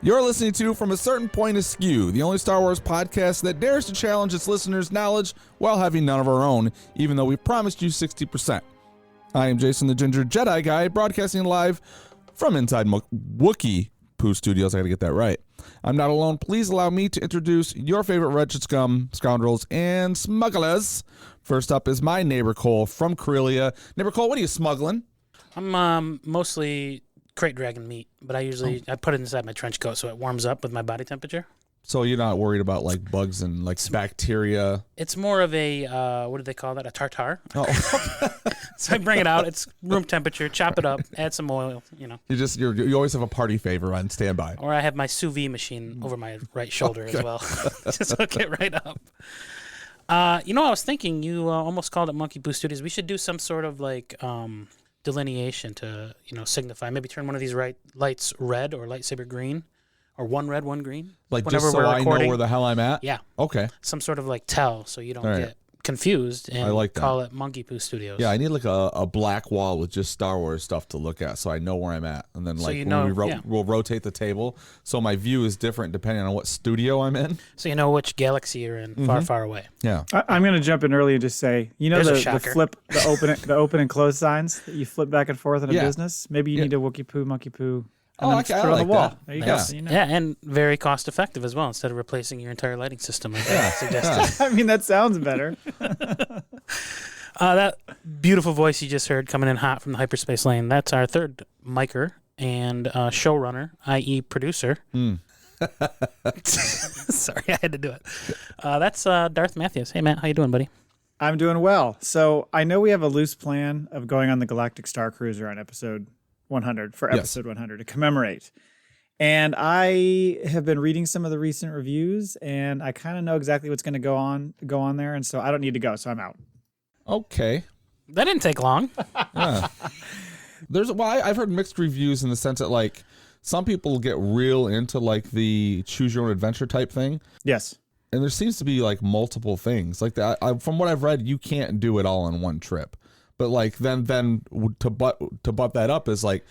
You're listening to From a Certain Point Askew, the only Star Wars podcast that dares to challenge its listeners' knowledge while having none of our own, even though we've promised you 60%. I am Jason the Ginger Jedi Guy, broadcasting live from inside Wookiee Poo Studios. I gotta get that right. I'm not alone. Please allow me to introduce your favorite wretched scum, scoundrels, and smugglers. First up is my neighbor Cole from Corellia. Neighbor Cole, what are you smuggling? I'm mostly crate dragon meat, but I put it inside my trench coat so it warms up with my body temperature. So you're not worried about like bugs and like bacteria? It's more of a, what do they call that? A tartare. Oh. So I bring it out. It's room temperature. Chop it up. Add some oil. You know. You always have a party favor on standby. Or I have my sous vide machine over my right shoulder as well. Just hook it right up. I was thinking you almost called it Monkey Boo Studios. We should do some sort of like delineation to signify. Maybe turn one of these lights red or lightsaber green. Or one red, one green. Like just so I know where the hell I'm at? Yeah. Okay. Some sort of like tell so you don't get confused and I like that. Call it Monkey Poo Studios. Yeah, I need like a black wall with just Star Wars stuff to look at so I know where I'm at. And then we'll rotate the table so my view is different depending on what studio I'm in. So you know which galaxy you're in far, far away. Yeah. I'm going to jump in early and just say, the open and close signs that you flip back and forth in a business? Maybe you need a Wookiee Poo, Monkey Poo. And then I put it on the wall. that. There you go. Yeah, and very cost effective as well, instead of replacing your entire lighting system like I suggested. I mean, that sounds better. That beautiful voice you just heard coming in hot from the hyperspace lane, that's our third micer and showrunner, i.e. producer. Sorry, I had to do it. That's Darth Matthews. Hey, Matt, how you doing, buddy? I'm doing well. So I know we have a loose plan of going on the Galactic Star Cruiser on episode 100 for episode 100 to commemorate. And I have been reading some of the recent reviews and I kind of know exactly what's going to go on there. And so I don't need to go. So I'm out. Okay. That didn't take long. Yeah. I've heard mixed reviews in the sense that like some people get real into like the choose your own adventure type thing. Yes. And there seems to be like multiple things like that. From what I've read, you can't do it all in one trip. But like then to butt that up is like,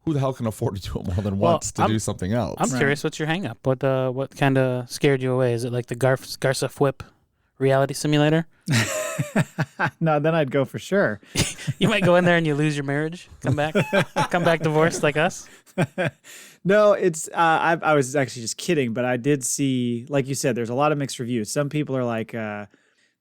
who the hell can afford to do it more than once to do something else? I'm curious, what's your hang up? What kind of scared you away? Is it like the Garza Whip reality simulator? No, then I'd go for sure. You might go in there and you lose your marriage, come back divorced like us. No, it's I was actually just kidding, but I did see, like you said, there's a lot of mixed reviews. Some people are like,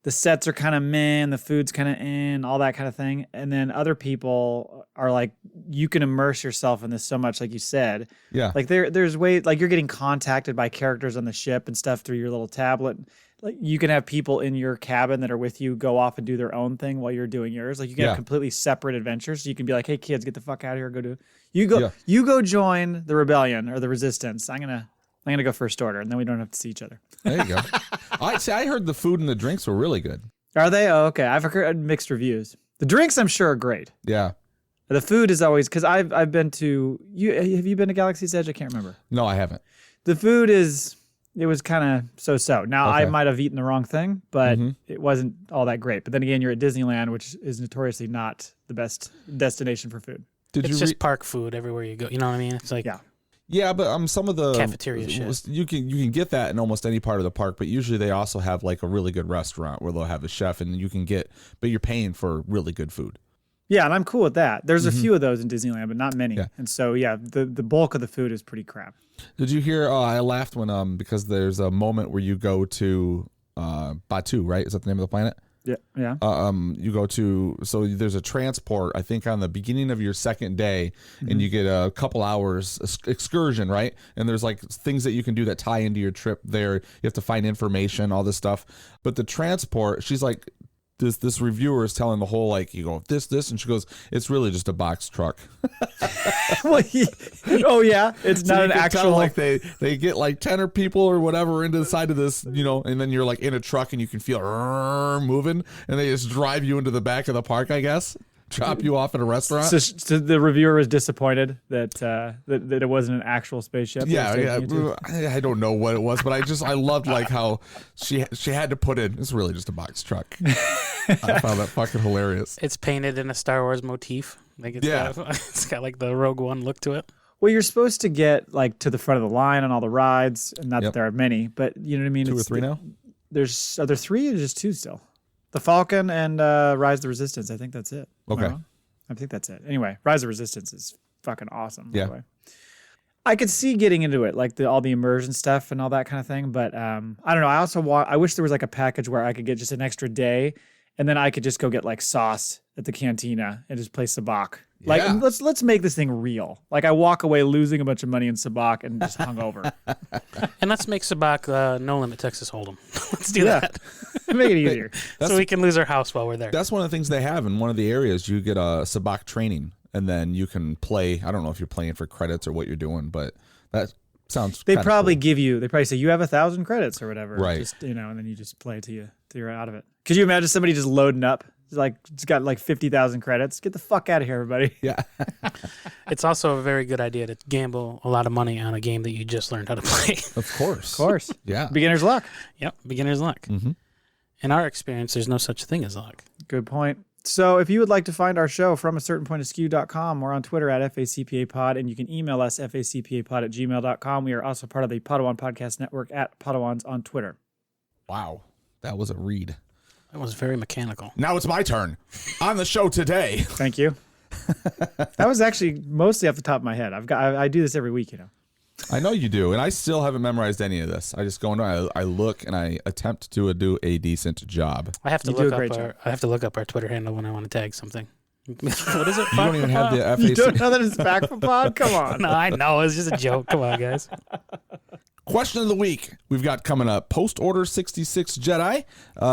the sets are kind of meh, the food's kind of in, all that kind of thing. And then other people are like, you can immerse yourself in this so much, like you said. Yeah. Like there's ways, like you're getting contacted by characters on the ship and stuff through your little tablet. Like you can have people in your cabin that are with you go off and do their own thing while you're doing yours. Like you can have completely separate adventures. So you can be like, hey kids, get the fuck out of here. You go join the rebellion or the resistance. I'm gonna go first order, and then we don't have to see each other. There you go. I heard the food and the drinks were really good. Are they? Oh, okay. I've heard mixed reviews. The drinks, I'm sure, are great. Yeah. The food is always, because I've been to you. Have you been to Galaxy's Edge? I can't remember. No, I haven't. The food it was kind of so-so. Now I might have eaten the wrong thing, but it wasn't all that great. But then again, you're at Disneyland, which is notoriously not the best destination for food. It's just park food everywhere you go. You know what I mean? It's like Yeah, but some of the cafeteria shit. You can get that in almost any part of the park, but usually they also have like a really good restaurant where they'll have a chef and but you're paying for really good food. Yeah, and I'm cool with that. There's a few of those in Disneyland, but not many. Yeah. And so the bulk of the food is pretty crap. Did you hear? I laughed when because there's a moment where you go to Batuu, right? Is that the name of the planet? Yeah. You go to, so there's a transport, I think on the beginning of your second day, and you get a couple hours excursion, right? And there's like things that you can do that tie into your trip there. You have to find information, all this stuff. But the transport, she's like, this reviewer is telling the whole, like, you go this, and she goes, it's really just a box truck. It's not an actual, like they get like 10 people or whatever into the side of this, and then you're like in a truck and you can feel moving, and they just drive you into the back of the park, I guess. Drop you off at a restaurant. So the reviewer was disappointed that it wasn't an actual spaceship. Yeah. I don't know what it was, but I loved like how she had to put in, it's really just a box truck. I found that fucking hilarious. It's painted in a Star Wars motif. Like it's got like the Rogue One look to it. Well, you're supposed to get like to the front of the line on all the rides, and not that there are many, but you know what I mean. 2 or 3 now. Are there 3 or just 2 still? The Falcon and Rise of the Resistance. I think that's it. Okay. I think that's it. Anyway, Rise of the Resistance is fucking awesome. By Yeah. the way. I could see getting into it, like all the immersion stuff and all that kind of thing. But I don't know. I wish there was like a package where I could get just an extra day, and then I could just go get like sauce at the cantina and just play sabacc. Like let's make this thing real. Like I walk away losing a bunch of money in sabacc and just hungover. And let's make sabacc no limit Texas Hold'em. Let's do that. Make it easier. So we can lose our house while we're there. That's one of the things they have in one of the areas. You get a sabacc training, and then you can play. I don't know if you're playing for credits or what you're doing, but that sounds. They kinda probably cool. give you. They probably say you have 1,000 credits or whatever. Right. Just, and then you just play till you're out of it. Could you imagine somebody just loading up? It's got like 50,000 credits. Get the fuck out of here, everybody. Yeah. It's also a very good idea to gamble a lot of money on a game that you just learned how to play. Of course. Of course. Yeah. Beginner's luck. Yep, beginner's luck. Mm-hmm. In our experience, there's no such thing as luck. Good point. So if you would like to find our show from acertainpointofskew.com, we're on Twitter at FACPApod, and you can email us facpapod@gmail.com. We are also part of the Podawan Podcast Network at Podawans on Twitter. Wow. That was a read. That was very mechanical. Now it's my turn on the show today. Thank you. That was actually mostly off the top of my head. I do this every week, you know. I know you do, and I still haven't memorized any of this. I just go into I look and I attempt to do a decent job. I have to look up our Twitter handle when I want to tag something. What is it? You don't even have the FAC. You don't know that it's FACPAtoid? Come on. No, I know. It's just a joke. Come on, guys. Question of the week we've got coming up: Post Order 66 Jedi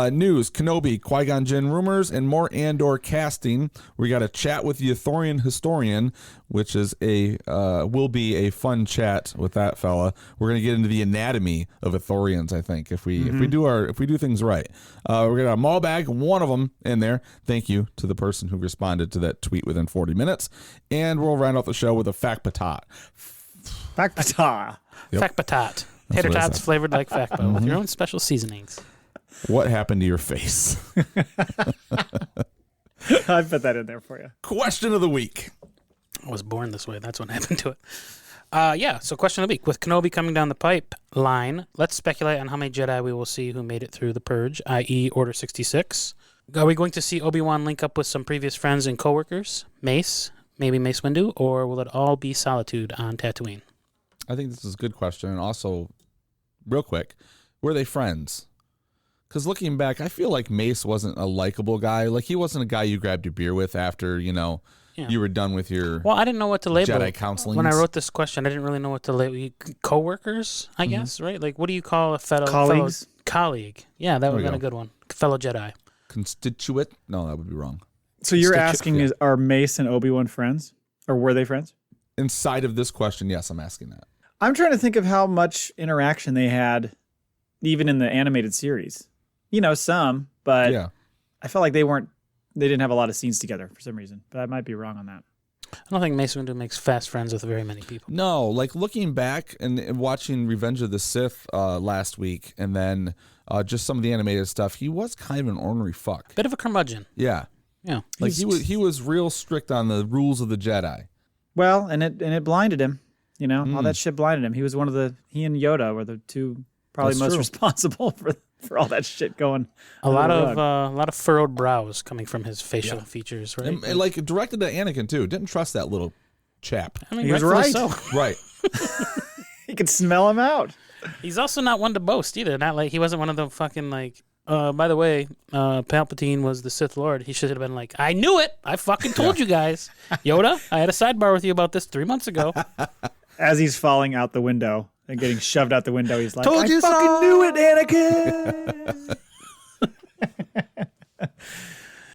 news, Kenobi, Qui-gon Jinn rumors, and more Andor casting. We got a chat with the Ithorian Historian, which is will be a fun chat with that fella. We're gonna get into the anatomy of Ithorians, I think, if we do things right. We're gonna have Maul Bag, one of them in there. Thank you to the person who responded to that tweet within 40 minutes, and we'll round off the show with a FACPAtoid. FACPAtoid. Yep. FACPAtot. Tater tots flavored like FACPA with your own special seasonings. What happened to your face? I put that in there for you. Question of the week. I was born this way. That's what happened to it. So question of the week. With Kenobi coming down the pipeline, let's speculate on how many Jedi we will see who made it through the Purge, i.e. Order 66. Are we going to see Obi-Wan link up with some previous friends and coworkers? Mace, maybe Mace Windu, or will it all be Solitude on Tatooine? I think this is a good question. And also, real quick, were they friends? Because looking back, I feel like Mace wasn't a likable guy. Like, he wasn't a guy you grabbed your beer with after, you were done with your I didn't know what to label Jedi counseling. When I wrote this question, I didn't really know what to label. Co-workers, I guess, right? Like, what do you call a fellow colleague? Yeah, that would have been a good one. Fellow Jedi. Constituent? No, that would be wrong. So you're asking, are Mace and Obi-Wan friends? Or were they friends? Inside of this question, yes, I'm asking that. I'm trying to think of how much interaction they had, even in the animated series. Some, but yeah. I felt like they didn't have a lot of scenes together for some reason, but I might be wrong on that. I don't think Mace Windu makes fast friends with very many people. No, like looking back and watching Revenge of the Sith last week, and then just some of the animated stuff, he was kind of an ornery fuck. Bit of a curmudgeon. Yeah. Yeah. Like he was real strict on the rules of the Jedi. Well, and it blinded him. All that shit blinded him. He was he and Yoda were the two probably most responsible for all that shit going. A lot of furrowed brows coming from his facial features, right? And like directed to Anakin too. Didn't trust that little chap. I mean, he was right. So. Right. He could smell him out. He's also not one to boast either. Not like he wasn't one of the fucking like. By the way, Palpatine was the Sith Lord. He should have been like, I knew it. I fucking told you guys. Yoda, I had a sidebar with you about this 3 months ago. As he's falling out the window and getting shoved out the window, he's like, Told you I fucking so. knew it, Anakin.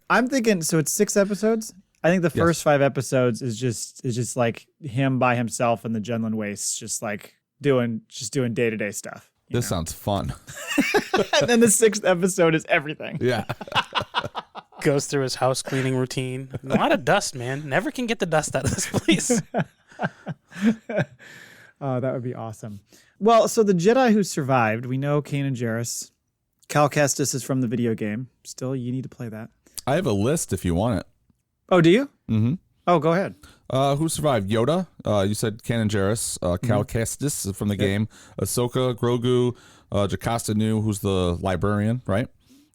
I'm thinking, so it's 6 episodes. I think the first 5 episodes is just like him by himself in the Jundland Wastes, just doing day-to-day stuff. This sounds fun. And then the 6th episode is everything. Yeah. Goes through his house cleaning routine. A lot of dust, man. Never can get the dust out of this place. Oh, that would be awesome. Well, so the Jedi who survived, we know Kanan Jarrus. Cal Kestis is from the video game. Still, you need to play that. I have a list if you want it. Oh, do you? Mm-hmm. Oh, go ahead. Who survived? Yoda. You said Kanan Jarrus. Cal Kestis from the game. Ahsoka, Grogu, Jocasta Nu, who's the librarian, right?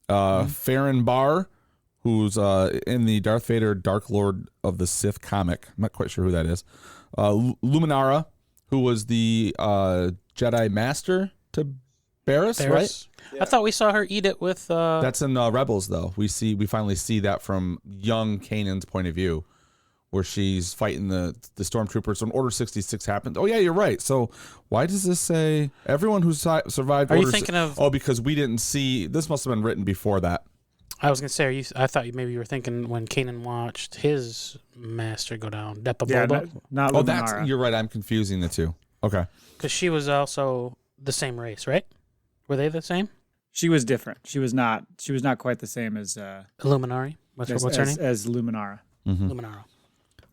Farron Barr, who's in the Darth Vader Dark Lord of the Sith comic. I'm not quite sure who that is. Luminara, who was the Jedi Master to Barriss, right? Yeah. I thought we saw her eat it with. That's in Rebels, though. We finally see that from young Kanan's point of view, where she's fighting the stormtroopers when Order 66 happened. Oh yeah, you're right. So why does this say everyone who survived? Are Order you thinking of? Oh, because we didn't see. This must have been written before that. I was gonna say, I thought maybe you were thinking when Kanan watched his master go down, Depa Boba. Not Oh, Luminara. you're right. I'm confusing the two. Okay. Because she was also the same race, right? Were they the same? She was different. She was not quite the same as Illuminari. What's her name? As Luminara. Luminara.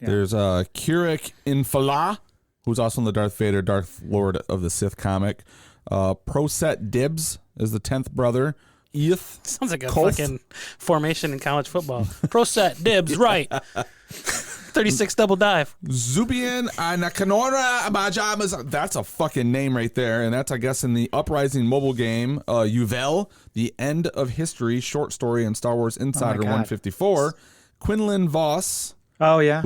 Yeah. There's Kirik Infala, who's also in the Darth Vader Darth Lord of the Sith comic. Proset Dibbs is the 10th brother. Sounds like a fucking formation in college football. Proset Dibbs, right. 36 double dive. Zubian Nakanora Abajamas. That's a fucking name right there. And that's, I guess, in the Uprising mobile game, Yuvel, The End of History short story in Star Wars Insider 154. Quinlan Voss. Oh, yeah.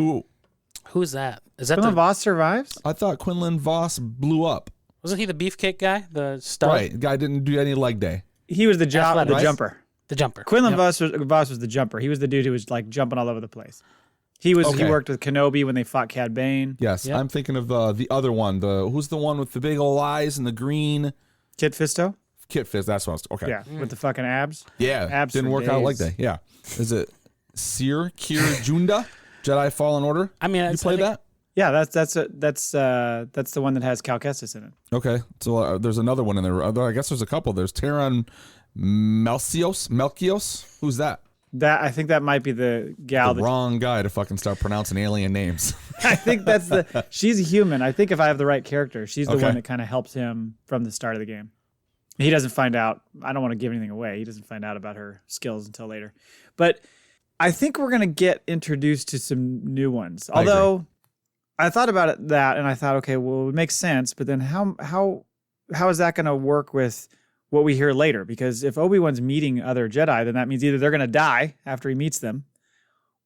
Who's that? Is that Quinlan Voss survives? I thought Quinlan Voss blew up. Wasn't he the beefcake guy? The stud? Right. Guy didn't do any leg day. He was the Athletic. jumper. The jumper. Quinlan Voss was the jumper. He was the dude who was like jumping all over the place. He worked with Kenobi when they fought Cad Bane. Yes, Yep. I'm thinking of the other one. Who's the one with the big old eyes and the green? Kit Fisto? Kit Fizz, that's what I was... Okay. Yeah, with the fucking abs. Yeah, Abs didn't for work out like days. that. Yeah. Is it Kir Junda? Jedi Fallen Order? I mean, You played that? Yeah, that's the one that has Cal Kestis in it. Okay. So there's another one in there. I guess there's a couple. There's Terran Melchios. Who's that? I think that might be the gal. The wrong guy to fucking start pronouncing alien names. I think she's a human. I think if I have the right character, she's the Okay. one that kind of helps him from the start of the game. He doesn't find out. I don't want to give anything away. He doesn't find out about her skills until later. But I think we're going to get introduced to some new ones. Although I thought about that and I thought, okay, well, it makes sense. But then how is that going to work with what we hear later? Because if Obi-Wan's meeting other Jedi, then that means either they're going to die after he meets them,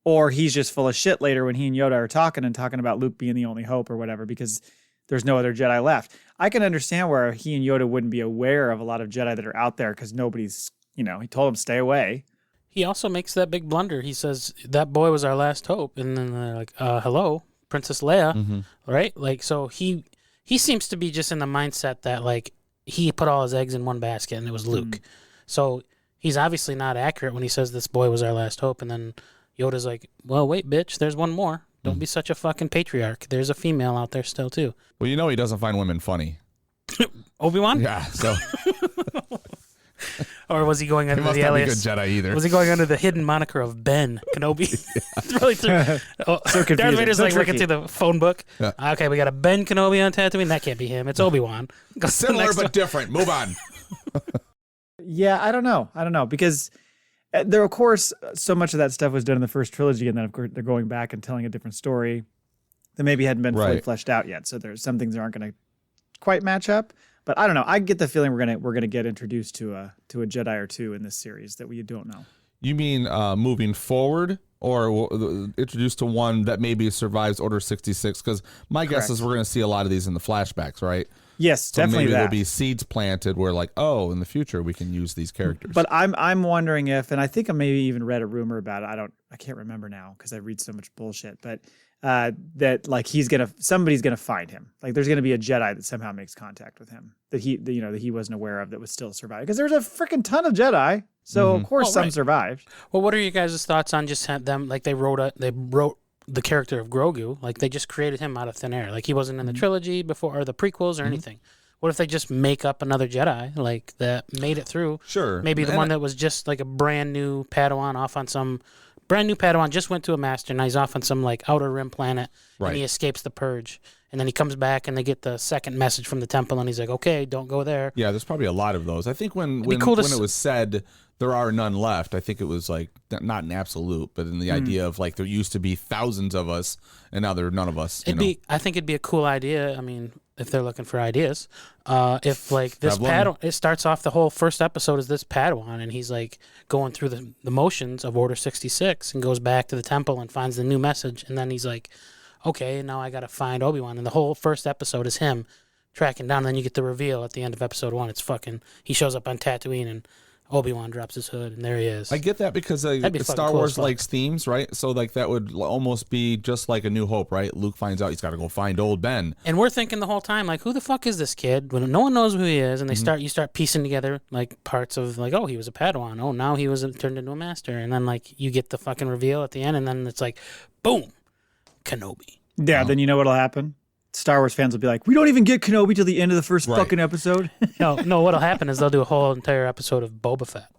or he's just full of shit later when he and Yoda are talking about Luke being the only hope or whatever, because there's no other Jedi left. I can understand where he and Yoda wouldn't be aware of a lot of Jedi that are out there because nobody's, he told them stay away. He also makes that big blunder. He says, that boy was our last hope. And then they're like, hello, Princess Leia, right? Like, so he seems to be just in the mindset that, like, he put all his eggs in one basket and it was Luke. So he's obviously not accurate when he says this boy was our last hope. And then Yoda's like, well, wait, bitch, there's one more. Don't be such a fucking patriarch. There's a female out there still, too. Well, he doesn't find women funny. Obi-Wan? Yeah, so Or was he going he under must the not be a alias? good Jedi either. Was he going under the hidden moniker of Ben Kenobi? It's really So confusing. Darth Vader's So like looking tricky. through the phone book. Yeah. Okay, we got a Ben Kenobi on Tatooine. That can't be him. It's Obi-Wan. Go to the Similar next but one. different. Move on. Yeah, I don't know because there, of course, so much of that stuff was done in the first trilogy, and then of course they're going back and telling a different story that maybe hadn't been fully Right. fleshed out yet. So there's some things that aren't going to quite match up. But I don't know. I get the feeling we're gonna get introduced to a Jedi or two in this series that we don't know. You mean moving forward, or introduced to one that maybe survives Order 66? Because my guess is we're going to see a lot of these in the flashbacks, right? Yes, So definitely maybe that. there'll be seeds planted where, like, oh, in the future we can use these characters. But I'm wondering if, and I think I maybe even read a rumor about it. I can't remember now because I read so much bullshit. But that like somebody's gonna find him. Like there's gonna be a Jedi that somehow makes contact with him that he wasn't aware of that was still surviving. Because there's a freaking ton of Jedi, so of course some survived. Well, what are you guys' thoughts on just them? Like they wrote the character of Grogu. Like they just created him out of thin air. Like he wasn't in the trilogy before or the prequels or anything. What if they just make up another Jedi like that made it through? Sure. Maybe the And one that was just like a brand new Padawan off on some brand new Padawan, just went to a master, and he's off on some like outer rim planet, Right. and he escapes the purge. And then he comes back, and they get the second message from the temple, and he's like, okay, don't go there. Yeah, there's probably a lot of those. I think when cool it was said there are none left, I think it was like not an absolute, but in the idea of like there used to be thousands of us, and now there are none of us. I think it'd be a cool idea. I mean, if they're looking for ideas, if like this Padawan, it starts off the whole first episode as this Padawan, and he's like going through the motions of Order 66, and goes back to the temple and finds the new message, and then he's like, okay, now I got to find Obi-Wan. And the whole first episode is him tracking down. And then you get the reveal at the end of episode 1. It's he shows up on Tatooine, and Obi-Wan drops his hood, and there he is. I get that because Star Wars likes themes, right? So like that would almost be just like A New Hope, right? Luke finds out he's got to go find old Ben. And we're thinking the whole time, like, who the fuck is this kid? When no one knows who he is, and you start piecing together like parts of like, oh, he was a Padawan. Oh, now he was turned into a master. And then like you get the fucking reveal at the end, and then it's like, boom, Kenobi. Yeah, then you know what'll happen? Star Wars fans will be like, we don't even get Kenobi till the end of the first fucking episode. No, what'll happen is they'll do a whole entire episode of Boba Fett.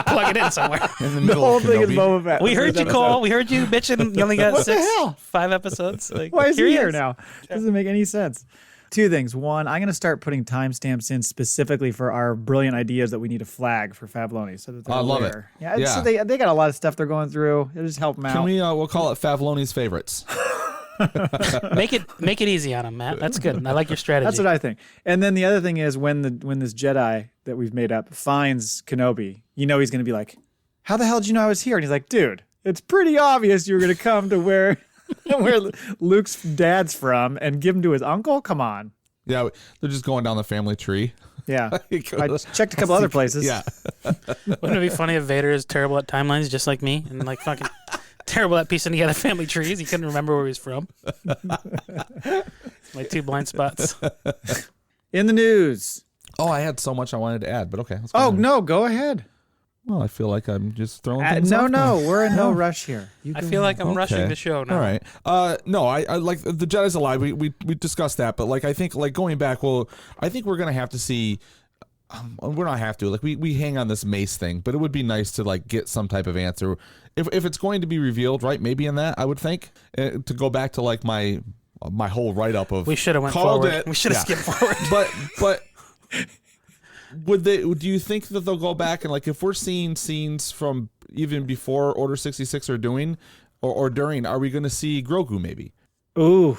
Plug it in somewhere. In the The middle whole of thing is Kenobi. Boba Fett. We heard you, Cole. We heard you bitching. You only got What the hell? 5 episodes. Like, Why is he here is. now? Doesn't make any sense. 2 things. One, I'm going to start putting timestamps in specifically for our brilliant ideas that we need to flag for Favloni. So that they're I love it. aware. Yeah, Yeah. So they got a lot of stuff they're going through. It'll just help them out. Can we? We'll call it Favloni's favorites. Make it easy on him, Matt. That's good. I like your strategy. That's what I think. And then the other thing is when this Jedi that we've made up finds Kenobi, you know he's going to be like, how the hell did you know I was here? And he's like, dude, it's pretty obvious you were going to come to where Luke's dad's from and give him to his uncle. Come on. Yeah, they're just going down the family tree. Yeah. I checked a couple other places. Yeah. Wouldn't it be funny if Vader is terrible at timelines, just like me, and like fucking terrible at piecing together family trees? He couldn't remember where he's from. My 2 blind spots. In the news. Oh, I had so much I wanted to add, but okay. Let's go Oh, ahead. no, go ahead. Well, I feel like I'm just throwing things No, off now. we're in no rush here. I feel like I'm rushing the show now. All right. No, I like the Jedi's alive. We discussed that, but like I think like going back, well, I think we're gonna have to see. We're not have to like we hang on this Mace thing, but it would be nice to like get some type of answer if it's going to be revealed, right? Maybe in that I would think to go back to like my whole write up of We should have went called forward. it. We should have Yeah. skipped forward. but. Do you think that they'll go back and like if we're seeing scenes from even before Order 66 are doing or during, are we going to see Grogu maybe? Ooh,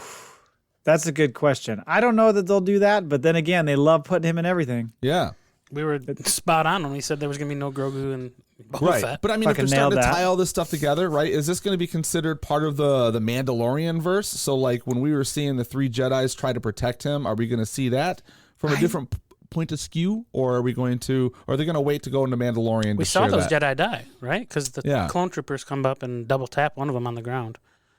that's a good question. I don't know that they'll do that, but then again, they love putting him in everything. Yeah. We were spot on when we said there was going to be no Grogu and Boba Right. Fett. But I mean, if Fucking they're starting to nailed that. tie all this stuff together, right, is this going to be considered part of the Mandalorian verse? So like when we were seeing the 3 Jedis try to protect him, are we going to see that from a different point of skew, or are they going to wait to go into Mandalorian? We to saw share those that? Jedi die, right? Because the clone troopers come up and double tap one of them on the ground.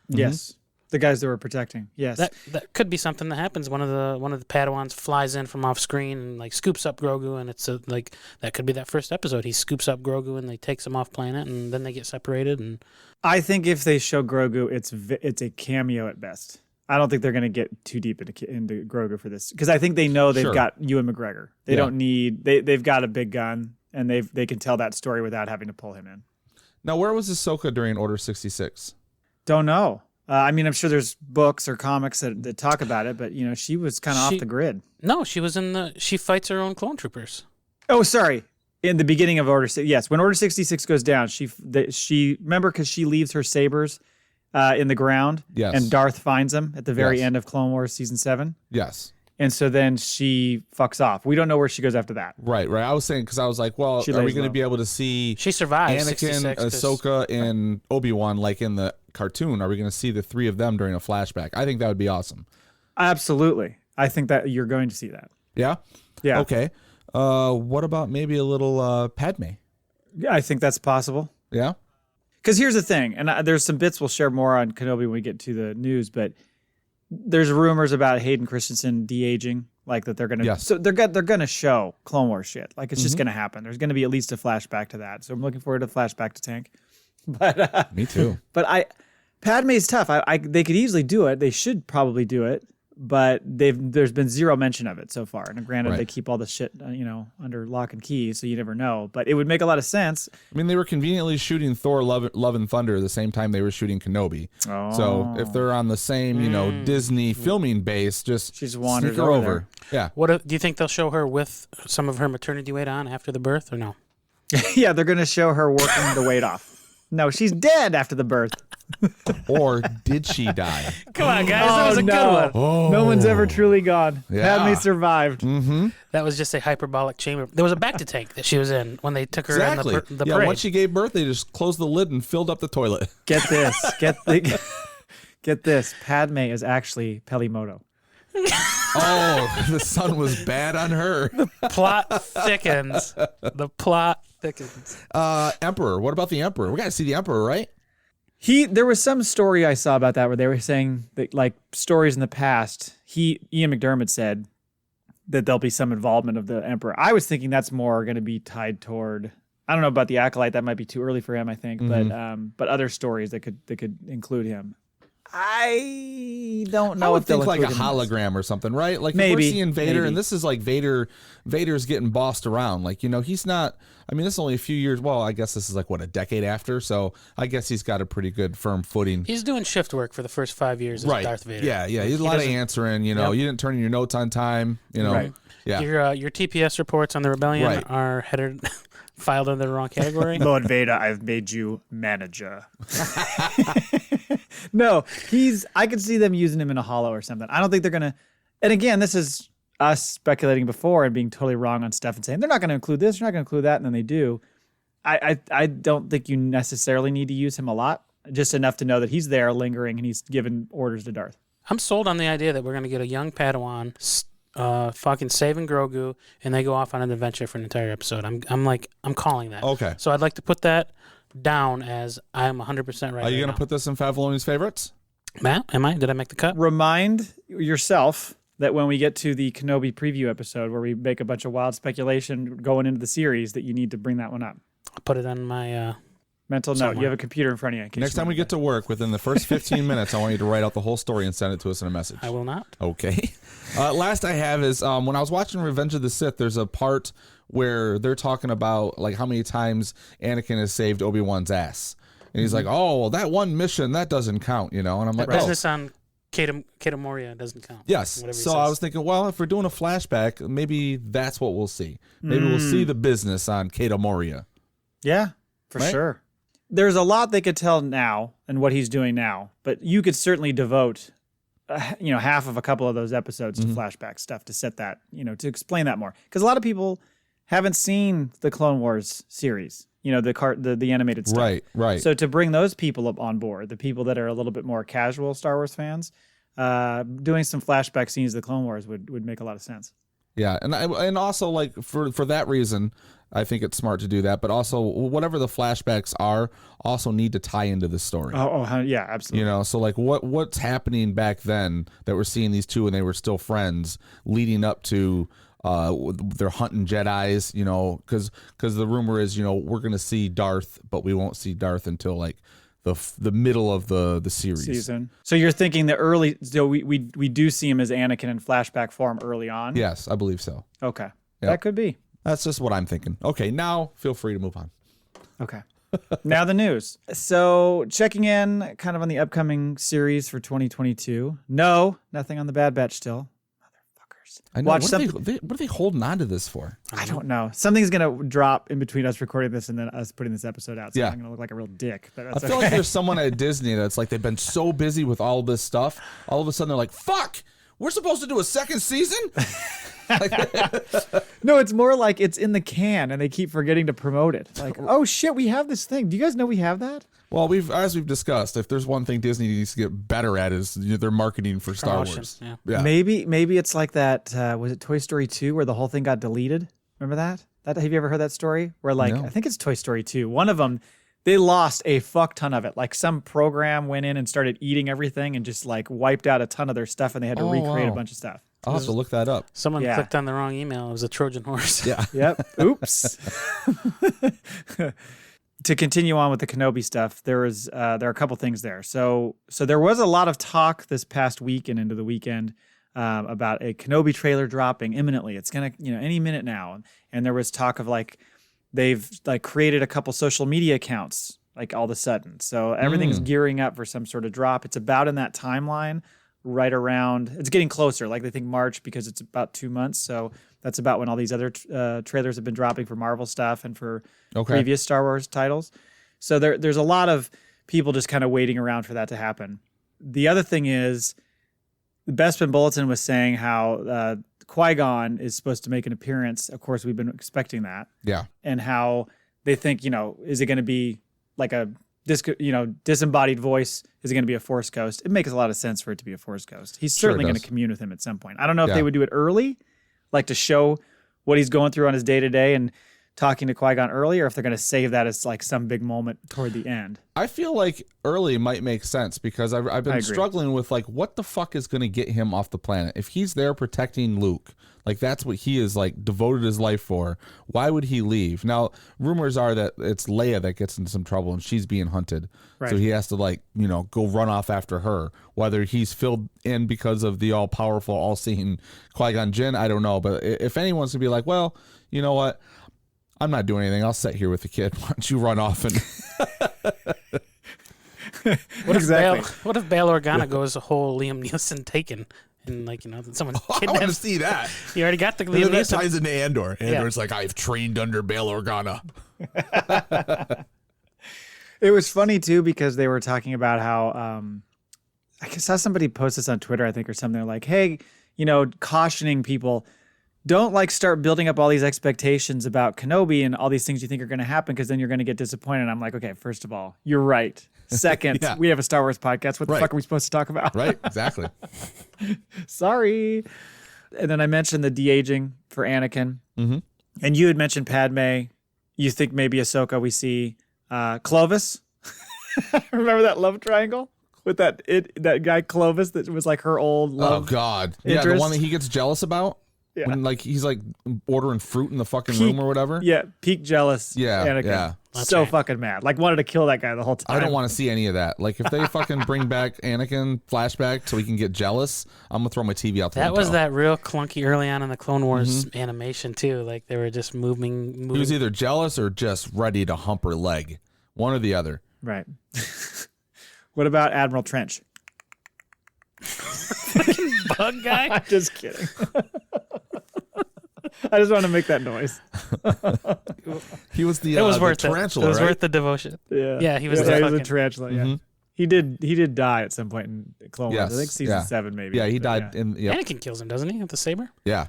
Yes. The guys that were protecting. Yes. That could be something that happens. One of the Padawans flies in from off screen and like scoops up Grogu, and it's like that could be that first episode. He scoops up Grogu and they takes him off planet, and then they get separated. And I think if they show Grogu, it's a cameo at best. I don't think they're going to get too deep into Grogu for this because I think they know they've got Ewan McGregor. They don't need they've got a big gun and they can tell that story without having to pull him in. Now, where was Ahsoka during Order 66? Don't know. I mean, I'm sure there's books or comics that talk about it, but you know, she was kind of off the grid. No, she fights her own clone troopers. Oh, sorry. In the beginning of Order 6, yes, when Order 66 goes down, she remember because she leaves her sabers in the ground, Yes. and Darth finds them at the very Yes. end of Clone Wars season 7, Yes. and so then she fucks off. We don't know where she goes after that. Right. I was saying because I was like, well, She are we lays going to low. be able to see She survives. Anakin, 66, 'cause- Ahsoka, and Obi-Wan like in the cartoon? Are we going to see the 3 of them during a flashback? I think that would be awesome. Absolutely, I think that you're going to see that. Yeah. Yeah, Okay. What about maybe a little Padme? I think that's possible. Yeah. Because here's the thing, and there's some bits we'll share more on Kenobi when we get to the news, but there's rumors about Hayden Christensen de-aging, like that they're gonna. Yes. So they're gonna show Clone Wars shit, like it's just gonna happen. There's gonna be at least a flashback to that, so I'm looking forward to flashback to Tank. But Me too. Padme's tough. They could easily do it. They should probably do it, but there's been zero mention of it so far. And granted, Right. they keep all the shit, under lock and key, so you never know. But it would make a lot of sense. I mean, they were conveniently shooting Thor: Love and Thunder the same time they were shooting Kenobi. Oh. So if they're on the same, Disney filming base, just She just wanders sneak her over over. Yeah. Do you think they'll show her with some of her maternity weight on after the birth, or no? Yeah, they're going to show her working the weight off. No, she's dead after the birth. Or did she die? Come on, guys, that was a good one. Oh. No one's ever truly gone. Yeah. Padme survived. Mm-hmm. That was just a hyperbolic chamber. There was a bacta tank that she was in when they took her Exactly. in the Yeah, parade. once she gave birth, they just closed the lid and filled up the toilet. Get this. Get this. Padme is actually Pelimoto. Oh, the sun was bad on her. Plot thickens. The plot thickens. Emperor. What about the Emperor? We got to see the Emperor, right? There was some story I saw about that where they were saying that, like, stories in the past, Ian McDermott said that there'll be some involvement of the Emperor. I was thinking that's more going to be tied toward, I don't know about the Acolyte, that might be too early for him, I think, but other stories that could include him. I don't know I would if they'll think like a include him in this. hologram or something, right? Like Maybe, if we're seeing Vader, maybe. and this is like Vader's getting bossed around. Like, he's not, I mean, this is only a few years, well, I guess this is like, a decade after, so I guess he's got a pretty good firm footing. He's doing shift work for the first 5 years of Right. Darth Vader. Yeah, he's a lot of answering, you didn't turn in your notes on time, Right. Yeah. Your TPS reports on the rebellion Right. are filed under the wrong category. Lord Vader, I've made you manager. No, I could see them using him in a holo or something. I don't think they're going to, and again, this is us speculating before and being totally wrong on stuff and saying, they're not going to include this, they're not going to include that, and then they do. I don't think you necessarily need to use him a lot, just enough to know that he's there lingering and he's giving orders to Darth. I'm sold on the idea that we're going to get a young Padawan fucking saving Grogu, and they go off on an adventure for an entire episode. I'm calling that. Okay. So I'd like to put that down as I'm 100% right. Are you going going to put this in Favloni's favorites? Matt, am I? Did I make the cut? Remind yourself that when we get to the Kenobi preview episode where we make a bunch of wild speculation going into the series, that you need to bring that one up. I'll put it on my mental note. somewhere. You have a computer in front of you. In case Next you time we want get to work, within the first 15 minutes, I want you to write out the whole story and send it to us in a message. I will not. Okay. Last I have is when I was watching Revenge of the Sith, there's a part where they're talking about like how many times Anakin has saved Obi-Wan's ass. And he's like, oh, well, that one mission, that doesn't count, And I'm like, Business on Kata Moria doesn't count. Yes. Whatever he So says. I was thinking, well, if we're doing a flashback, maybe that's what we'll see. Maybe we'll see the business on Kata Moria. Yeah, for Right? sure. There's a lot they could tell now and what he's doing now, but you could certainly devote, half of a couple of those episodes to flashback stuff to set that, to explain that more. Because a lot of people haven't seen the Clone Wars series, the animated stuff. Right. So to bring those people up on board, the people that are a little bit more casual Star Wars fans, doing some flashback scenes of the Clone Wars would make a lot of sense. Yeah, and also like for that reason, I think it's smart to do that. But also, whatever the flashbacks are, also need to tie into the story. Yeah, absolutely. So like what's happening back then that we're seeing these two and they were still friends, leading up to they're hunting Jedis. Because the rumor is we're gonna see Darth, but we won't see Darth until like the middle of the series. Season. So you're thinking the early, so we do see him as Anakin in flashback form early on? Yes, I believe so. Okay. Yep. That could be. That's just what I'm thinking. Okay, now feel free to move on. Okay. Now the news. So checking in kind of on the upcoming series for 2022. No, nothing on the Bad Batch still. Motherfuckers. I know. Watch What are they holding on to this for? I don't know. Something's going to drop in between us recording this and then us putting this episode out. So Yeah. I'm going to look like a real dick. But I that's feel like there's someone at Disney that's like they've been so busy with all this stuff. All of a sudden they're like, fuck, we're supposed to do a second season? No, it's more like it's in the can and they keep forgetting to promote it. Like, oh shit, we have this thing. Do you guys know we have that? Well, as we've discussed, if there's one thing Disney needs to get better at is their marketing for Star Promotion, Wars. yeah. Maybe it's like that. Was it Toy Story 2 where the whole thing got deleted? Remember that? Have you ever heard that story? Where No. I think it's Toy Story 2. One of them, they lost a fuck ton of it. Like some program went in and started eating everything and just like wiped out a ton of their stuff and they had to recreate a bunch of stuff. I'll have to look that up. Someone Yeah. clicked on the wrong email. It was a Trojan horse. Yeah. Yep. Oops. To continue on with the Kenobi stuff, there are a couple things there. So there was a lot of talk this past week and into the weekend about a Kenobi trailer dropping imminently. It's gonna, any minute now. And there was talk of like they've like created a couple social media accounts like all of a sudden. So everything's gearing up for some sort of drop. It's about in that timeline right around. It's getting closer. Like they think March because it's about 2 months. So that's about when all these other trailers have been dropping for Marvel stuff and for previous Star Wars titles. So there's a lot of people just kind of waiting around for that to happen. The other thing is, the Bespin Bulletin was saying how Qui-gon is supposed to make an appearance. Of course, we've been expecting that. Yeah. And how they think, is it going to be like a disembodied voice? Is it going to be a Force ghost? It makes a lot of sense for it to be a Force ghost. He's certainly going to commune with him at some point. I don't know if they would do it early, like to show what he's going through on his day-to-day and talking to Qui-Gon early, or if they're going to save that as like some big moment toward the end. I feel like early might make sense because I've been struggling with like what the fuck is going to get him off the planet. If he's there protecting Luke, like that's what he is like devoted his life for, why would he leave? Now, rumors are that it's Leia that gets into some trouble and she's being hunted. Right. So he has to like, go run off after her. Whether he's filled in because of the all-powerful, all-seeing Qui-Gon Jinn, I don't know. But if anyone's going to be like, well, you know what? I'm not doing anything. I'll sit here with the kid. Why don't you run off and... What if Bail Organa goes a whole Liam Neeson Taken and someone kidnaps? I want to see that. You already got the Liam Neeson. That ties into Andor. Andor's like, I've trained under Bail Organa. It was funny too because they were talking about how I saw somebody post this on Twitter, I think, or something like, hey, cautioning people, don't start building up all these expectations about Kenobi and all these things you think are going to happen because then you're going to get disappointed. And I'm like, okay, first of all, you're right. Second, we have a Star Wars podcast. What the fuck are we supposed to talk about? Right, exactly. Sorry. And then I mentioned the de-aging for Anakin. Mm-hmm. And you had mentioned Padme. You think maybe Ahsoka we see Clovis. Remember that love triangle? With that guy Clovis that was like her old love. Oh, God. Interest. Yeah, the one that he gets jealous about? Yeah. When he's ordering fruit in the fucking room or whatever. Yeah, peak jealous. Yeah, Anakin. yeah. So fucking mad. Wanted to kill that guy the whole time. I don't want to see any of that. Like if they fucking bring back Anakin flashback so he can get jealous, I'm gonna throw my TV out the window. That was that real clunky early on in the Clone Wars animation too. Like they were just moving. He was either jealous or just ready to hump her leg. One or the other. Right. What about Admiral Trench? Bug guy? I'm just kidding. I just want to make that noise. He was the it was worth tarantula, it. It was right? worth the devotion. Yeah, yeah, he was he was a tarantula. Yeah, he did die at some point in Clone Wars. Yes, I think season 7 maybe. Yeah, he died in. Yep. Anakin kills him, doesn't he? With the saber. Yeah.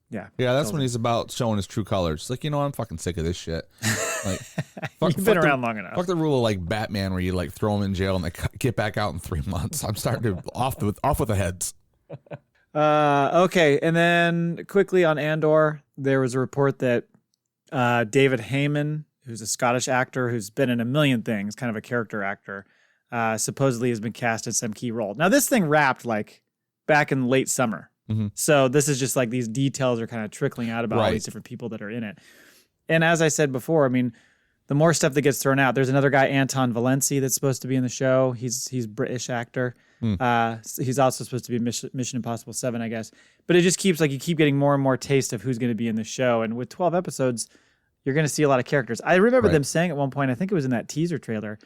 That's when he's about showing his true colors. Like, I'm fucking sick of this shit. Like, you've been around long enough. Fuck the rule of like Batman, where you throw him in jail and they get back out in 3 months. I'm starting to off with the heads. Okay, and then quickly on Andor, there was a report that David Heyman, who's a Scottish actor who's been in a million things, kind of a character actor, supposedly has been cast in some key role. Now, this thing wrapped back in late summer. Mm-hmm. So this is just these details are kind of trickling out about all these different people that are in it. And as I said before, I mean, the more stuff that gets thrown out, there's another guy, Anton Valenci, that's supposed to be in the show. He's a British actor. He's also supposed to be Mission Impossible 7, I guess. But it just keeps you keep getting more and more taste of who's going to be in the show. And with 12 episodes, you're going to see a lot of characters. I remember them saying at one point, I think it was in that teaser trailer,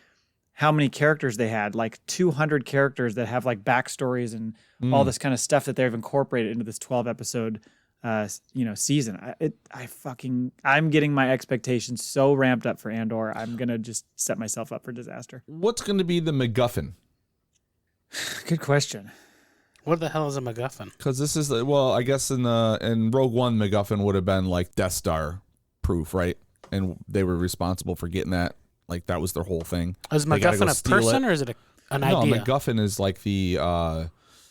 how many characters they had, 200 characters that have backstories and all this kind of stuff that they've incorporated into this 12 episode season. I'm getting my expectations so ramped up for Andor. I'm going to just set myself up for disaster. What's going to be the MacGuffin? Good question. What the hell is a MacGuffin? Because this is I guess in Rogue One, MacGuffin would have been Death Star proof, right? And they were responsible for getting that. That was their whole thing. Is MacGuffin a person or is it an idea? No, MacGuffin is the.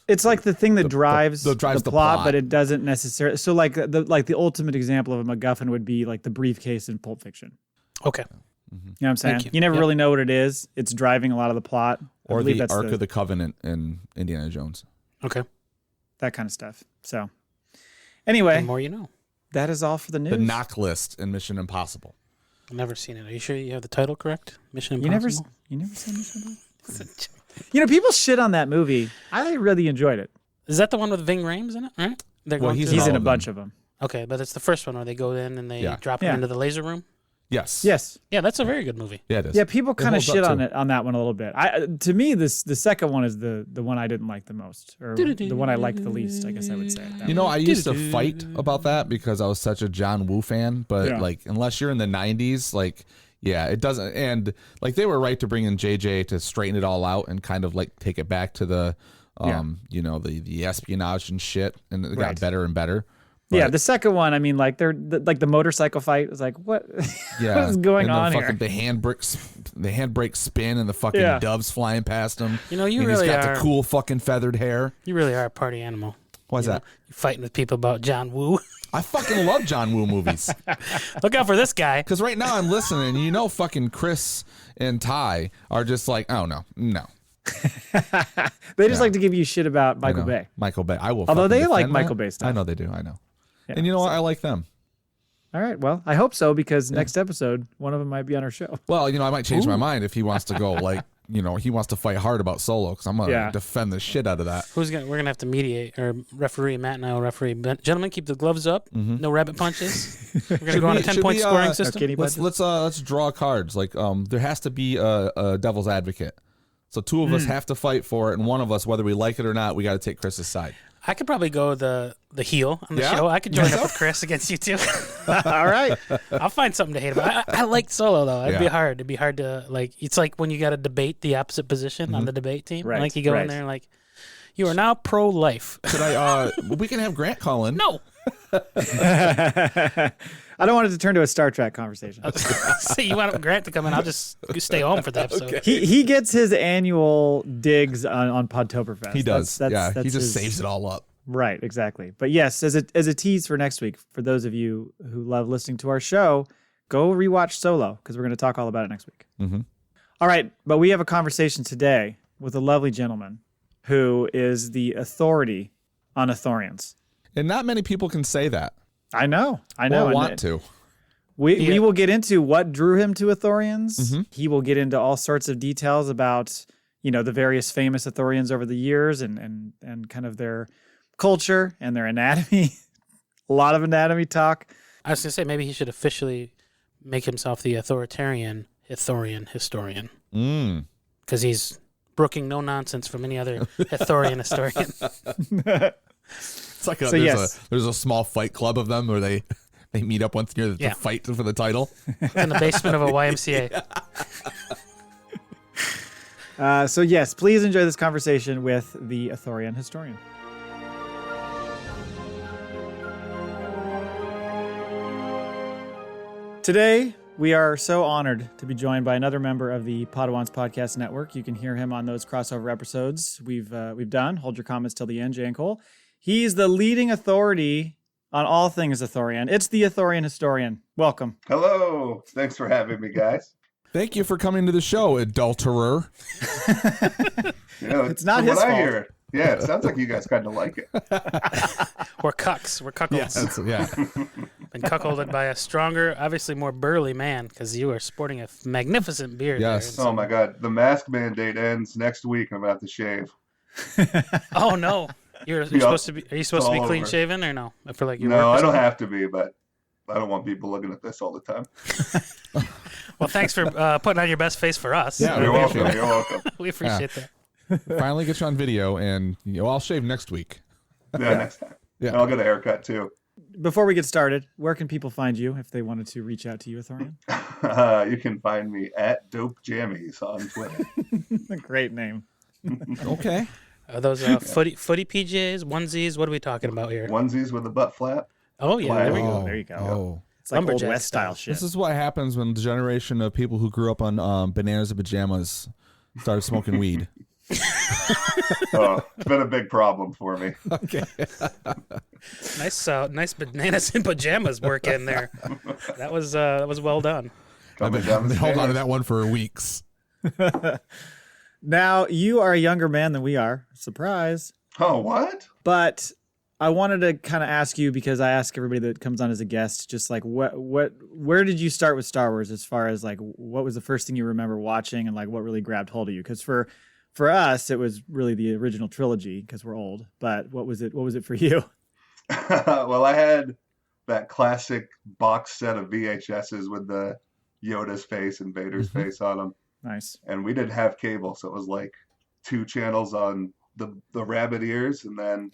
It's the thing that drives the plot, but it doesn't necessarily. So the ultimate example of a MacGuffin would be the briefcase in Pulp Fiction. Okay. You know what I'm saying? You. You never really know what it is. It's driving a lot of the plot. Or the Ark of the Covenant in Indiana Jones. Okay. That kind of stuff. So anyway. The more you know. That is all for the news. The knock list in Mission Impossible. I've never seen it. Are you sure you have the title correct? Mission Impossible? You never seen Mission Impossible? People shit on that movie. I really enjoyed it. Is that the one with Ving Rhames in it? Right? He's in all a of bunch of them. Okay, but it's the first one where they go in and they drop him into the laser room. Yes. Yeah, that's a very good movie. Yeah, it is. Yeah, people kind of holds up shit too. on that one a little bit. To me, the second one is the one I didn't like the most, or the one I liked the least. I guess I would say. I used to fight about that because I was such a John Woo fan, but like unless you're in the 90s, like it doesn't. And like they were right to bring in JJ to straighten it all out and kind of like take it back to the the espionage and shit, and it got better and better. But, the second one, I mean, like the motorcycle fight was like, what? What is going on here? The handbrake spin and the fucking doves flying past him. You and really he's got are. the cool fucking feathered hair. You really are a party animal. Why's that? You're fighting with people about John Woo. I fucking love John Woo movies. Look out for this guy. Because right now I'm listening, fucking Chris and Ty are just like, oh no. They just like to give you shit about Michael Bay. Michael Bay. I will. Although they like defend Michael that. Bay stuff. I know they do. I know. Yeah. And you know what? I like them. All right. Well, I hope so because next episode, one of them might be on our show. Well, I might change my mind if he wants to go like, he wants to fight hard about Solo because I'm gonna defend the shit out of that. We're gonna have to mediate or referee. Matt and I will referee. Gentlemen, keep the gloves up. No rabbit punches. We're gonna go on a 10-point scoring system. Let's draw cards. Like there has to be a devil's advocate. So two of us have to fight for it, and one of us, whether we like it or not, we got to take Chris's side. I could probably go the heel on the show. I could join up with Chris against you two. All right. I'll find something to hate about. I liked Solo though. It'd be hard. It'd be hard to like. It's like when you got to debate the opposite position on the debate team. Right. Like you go in there like, you are now pro-life. Could I? We can have Grant call in. No. I don't want it to turn to a Star Trek conversation. See, you want Grant to come in? I'll just stay home for the episode. Okay. He gets his annual digs on Podtoberfest. He does. That's he just saves it all up. Right, exactly. But yes, as a tease for next week, for those of you who love listening to our show, go rewatch Solo because we're going to talk all about it next week. Mm-hmm. All right, but we have a conversation today with a lovely gentleman who is the authority on Ithorians. And not many people can say that. I know. Or want to. We will get into what drew him to Ithorians. Mm-hmm. He will get into all sorts of details about, the various famous Ithorians over the years and kind of their culture and their anatomy. A lot of anatomy talk. I was going to say maybe he should officially make himself the Ithorian Historian. Because he's brooking no nonsense from any other Ithorian historian. It's like there's a small fight club of them where they meet up once a year to fight for the title. In the basement of a YMCA. So yes, please enjoy this conversation with the Ithorian Historian. Today, we are so honored to be joined by another member of the Podawans Podcast Network. You can hear him on those crossover episodes we've done. Hold your comments till the end, Jay and Cole. He's the leading authority on all things Ithorian. It's the Ithorian Historian. Welcome. Hello. Thanks for having me, guys. Thank you for coming to the show, adulterer. It's not his fault. I hear. Yeah, it sounds like you guys kind of like it. We're cucks. We're cuckolds. Been cuckolded by a stronger, obviously more burly man because you are sporting a magnificent beard. Yes. Oh my God. The mask mandate ends next week and I'm about to shave. Oh no. You're supposed to be. Are you supposed to be clean shaven or no? For like your no, I don't have to be, but I don't want people looking at this all the time. Well, thanks for putting on your best face for us. Yeah, You're welcome. You're welcome. We appreciate that. Finally get you on video, and I'll shave next week. Yeah, next time. Yeah. And I'll get a haircut too. Before we get started, where can people find you if they wanted to reach out to you, Ithorian? You can find me at Dope Jammies on Twitter. Great name. Okay. Are those footy PJs, onesies? What are we talking about here? Onesies with a butt flap. Oh yeah, there we go. There you go. Oh. It's like Old Lumberjack West style style. shit. This is what happens when the generation of people who grew up on bananas and pajamas started smoking weed. It's been a big problem for me. Okay. Nice bananas and pajamas work in there. That was well done. I've been holding on to that one for weeks. Now, you are a younger man than we are. Surprise. Oh, what? But I wanted to kind of ask you, because I ask everybody that comes on as a guest, just like where did you start with Star Wars as far as like what was the first thing you remember watching and like what really grabbed hold of you? Because for For us, it was really the original trilogy because we're old. But what was it? What was it for you? Well, I had that classic box set of VHSs with the Yoda's face and Vader's face on them. Nice. And we didn't have cable, so it was like 2 channels on the rabbit ears, and then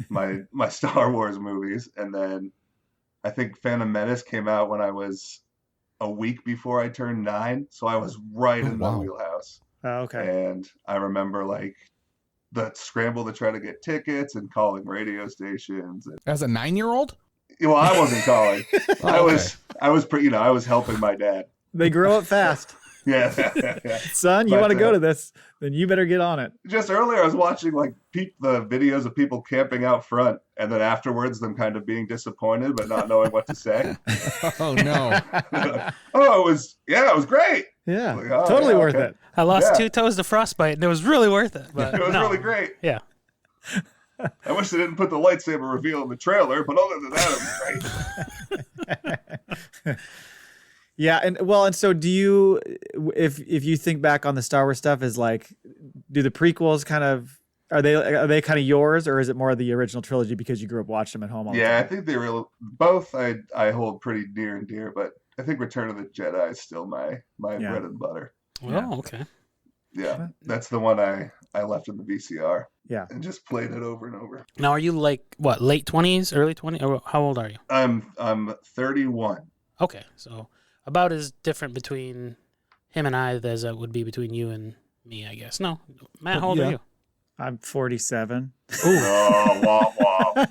my Star Wars movies, and then I think Phantom Menace came out when I was a week before I turned 9, so I was right in the wheelhouse. Oh, okay. And I remember like the scramble to try to get tickets and calling radio stations. As a 9-year-old? Well, I wasn't calling. I was helping my dad. They grow up fast. Yeah. Son, you want to go to this? Then you better get on it. Just earlier, I was watching like the videos of people camping out front, and then afterwards, them kind of being disappointed but not knowing what to say. Oh no! It was great. Yeah, like, totally worth it. I lost 2 toes to frostbite, and it was really worth it. But it was really great. Yeah. I wish they didn't put the lightsaber reveal in the trailer, but other than that, it was great. Yeah, and so do you, if you think back on the Star Wars stuff, is like, do the prequels kind of, are they kind of yours, or is it more of the original trilogy because you grew up watching them at home all the time? I think they were both. I hold pretty near and dear, but I think Return of the Jedi is still my bread and butter. Oh, okay. Yeah, that's the one I left in the VCR. Yeah, and just played it over and over. Now, are you like what, late 20s, early 20s, or how old are you? I'm 31. Okay, so about as different between him and I as it would be between you and me, I guess. No, Matt, how old are you? I'm 47. Oh, wah, wah.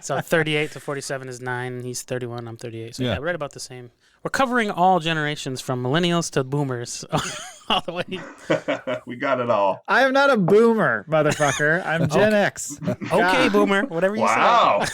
So 38 to 47 is 9. And he's 31. I'm 38. So yeah, right about the same. We're covering all generations from millennials to boomers, all the way. We got it all. I am not a boomer, motherfucker. I'm Gen X. Okay, boomer. Whatever you say. Wow.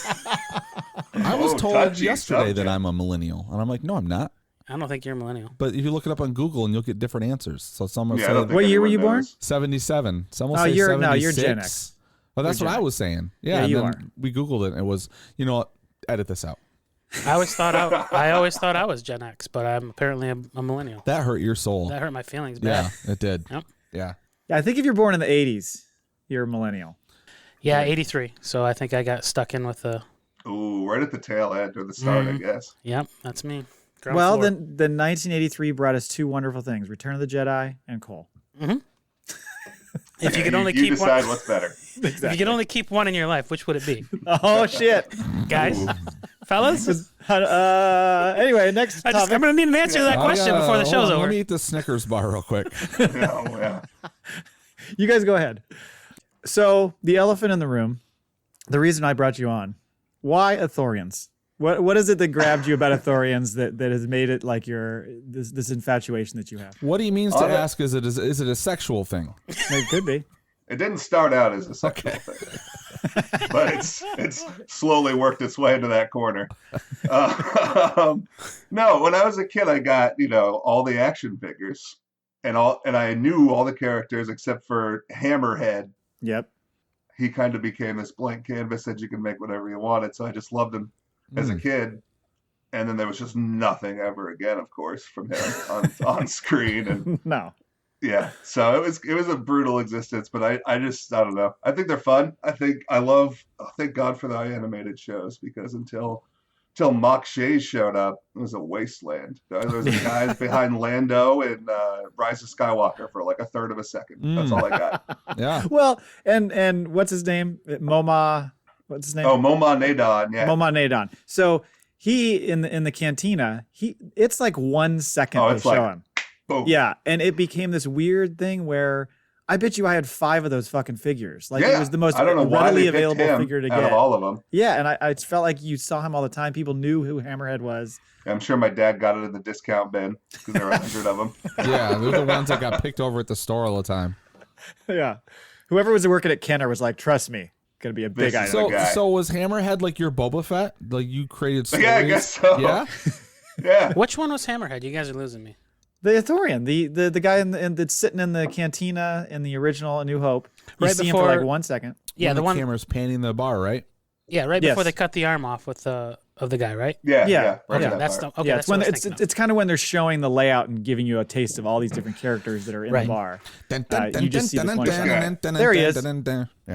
I was told yesterday that I'm a millennial, and I'm like, no, I'm not. I don't think you're a millennial. But if you look it up on Google, and you'll get different answers. So some are I don't saying think what year were you born? 77. Some will say you're 76. you're Gen X. Well, that's You're what Gen I was saying. Yeah, you and are. then we Googled it, and it was, you know what? Edit this out. I always thought I was Gen X, but I'm apparently a millennial. That hurt your soul. That hurt my feelings bad. Yeah, it did. Yep. Yeah. Yeah, I think if you're born in the 80s, you're a millennial. Yeah, 83. So I think I got stuck in with the. Ooh, right at the tail end or the start, I guess. Yep, that's me. Well, then 1983 brought us 2 wonderful things: Return of the Jedi and Cole. Mm-hmm. If you could only you keep decide one, what's better. If you could only keep one in your life, which would it be? Oh shit, Guys, fellas. Anyway, next topic. I'm gonna need an answer to that question before the show's over. Let me eat the Snickers bar real quick. Yeah. You guys go ahead. So the elephant in the room. The reason I brought you on. Why Ithorians? What is it that grabbed you about Ithorians that has made it like this infatuation that you have? What he means to ask is it a sexual thing? It could be. It didn't start out as a sexual thing, but it's slowly worked its way into that corner. No, when I was a kid, I got all the action figures and I knew all the characters except for Hammerhead. Yep. He kind of became this blank canvas that you can make whatever you wanted. So I just loved him as a kid. And then there was just nothing ever again, of course, from him on screen. And no. Yeah. So it was a brutal existence, but I don't know. I think they're fun. Thank God for the animated shows, because until Mock Shays showed up, it was a wasteland. There was the guys behind Lando and Rise of Skywalker for like a third of a second. That's all I got. Yeah. Well, and what's his name? Momaw. What's his name? Oh, Momaw Nadon. Yeah. Momaw Nadon. So he in the cantina. It's like 1 second they show him. Boom. Yeah, and it became this weird thing where I bet you I had 5 of those fucking figures. Like it was the most readily available figure to get. Out of all of them. Yeah, and I felt like you saw him all the time. People knew who Hammerhead was. I'm sure my dad got it in the discount bin because there were 100 of them. Yeah, they're the ones that got picked over at the store all the time. Yeah, whoever was working at Kenner was like, "Trust me, gonna be a big item." So was Hammerhead like your Boba Fett? Like you created stories? Yeah, I guess so. Yeah. Yeah. Which one was Hammerhead? You guys are losing me. The Ithorian, the guy that's sitting in the cantina in the original A New Hope. You see him for like 1 second. Yeah, the camera's panning the bar, right? Yeah, right before they cut the arm off with the of the guy, right? Yeah. Right that That's part. the okay. Yeah, that's it's when what I was thinking it's kind of when they're showing the layout and giving you a taste of all these different characters that are in the bar. You just see this one shot. There he is. Yeah.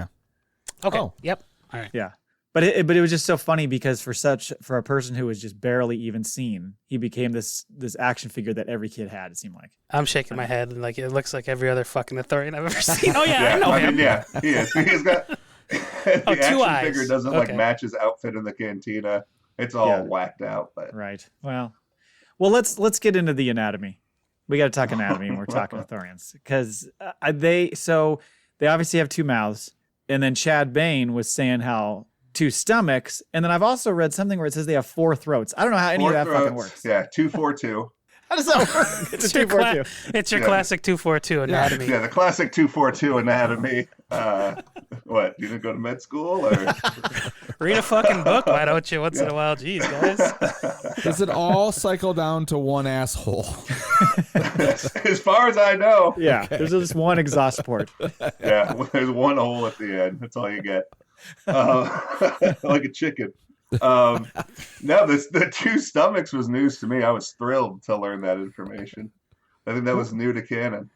of. Okay. Oh. Yep. All right. Yeah. But it was just so funny because for a person who was just barely even seen, he became this action figure that every kid had. It seemed like. I'm shaking my head and like it looks like every other fucking Ithorian I've ever seen. Oh yeah, I know him. Yeah, he is. He's got the action two eyes. figure doesn't like match his outfit in the cantina. It's all whacked out. But Right. Well, let's get into the anatomy. We got to talk anatomy when we're talking Ithorians because they obviously have two mouths, and then Chad Bain was saying how. Two stomachs, and then I've also read something where it says they have four throats. I don't know how any of that fucking works. Yeah, 242. How does that work? It's a 242. It's your classic 242 anatomy. Yeah, the classic 242 anatomy. What? You didn't go to med school or Read a fucking book, why don't you? Once in a while, geez, guys. Does it all cycle down to one asshole? as far as I know. Yeah, there's just one exhaust port. Yeah, there's one hole at the end. That's all you get. Like a chicken. No, the two stomachs was news to me. I was thrilled to learn that information. I think that was new to canon.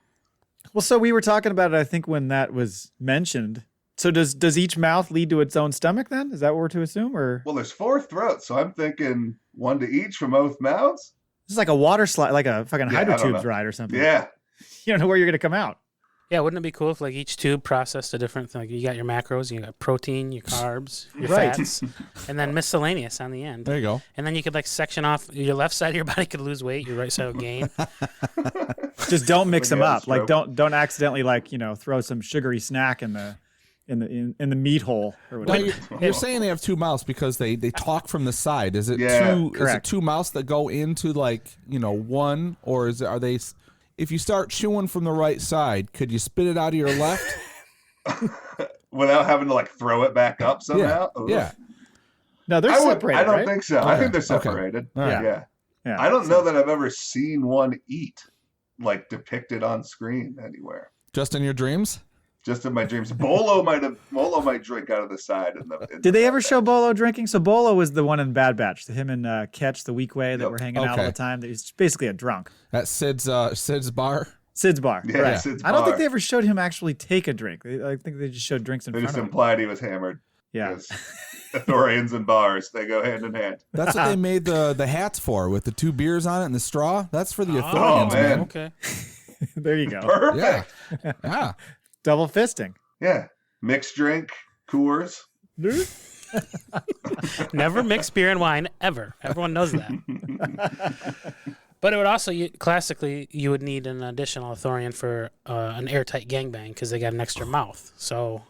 Well, so we were talking about it, I think, when that was mentioned. So does each mouth lead to its own stomach then? Is that what we're to assume? Or Well, there's four throats, so I'm thinking one to each from both mouths. this is like a water slide, like a fucking Yeah, I don't hydrotubes know. ride or something. Yeah. You don't know where you're going to come out. Yeah, wouldn't it be cool if like each tube processed a different thing? Like you got your macros, you got protein, your carbs, your Right. fats, and then miscellaneous on the end. There you go. And then you could like section off your left side of your body could lose weight, your right side will gain. Just don't mix them Yeah, up. that's Like true. don't accidentally throw some sugary snack in the meat hole or Now, whatever. you're saying they have two mouths because they talk from the side. Is it Yeah, two? Is it correct. two mouths that go into one, or are they? If you start chewing from the right side, could you spit it out of your left? Without having to like throw it back up somehow. Oof. Yeah. No, they're separated. I don't right? think so. I think they're separated. All right. Yeah. Yeah. I don't know that I've ever seen one eat, like depicted on screen anywhere. Just in your dreams? Just in my dreams. Molo might drink out of the side. Did they ever show Bolo drinking? So Bolo was the one in Bad Batch, him and Ketch the Weak Way that were hanging out all Okay. the time. He's basically a drunk. At Sid's bar? Sid's bar. Yeah, right. Sid's I don't think bar. they ever showed him actually take a drink. I think they just showed drinks in They front just of him. implied he was hammered. Yeah. Because Ithorians and bars, they go hand in hand. That's what they made the hats for, with the two beers on it and the straw. That's for the Ithorians, man. man. Okay. There you go. Perfect. Yeah. Yeah. Double fisting. Yeah. Mixed drink, Coors. Never mix beer and wine ever. Everyone knows that. But it would also classically you would need an additional Ithorian for an airtight gangbang because they got an extra mouth. So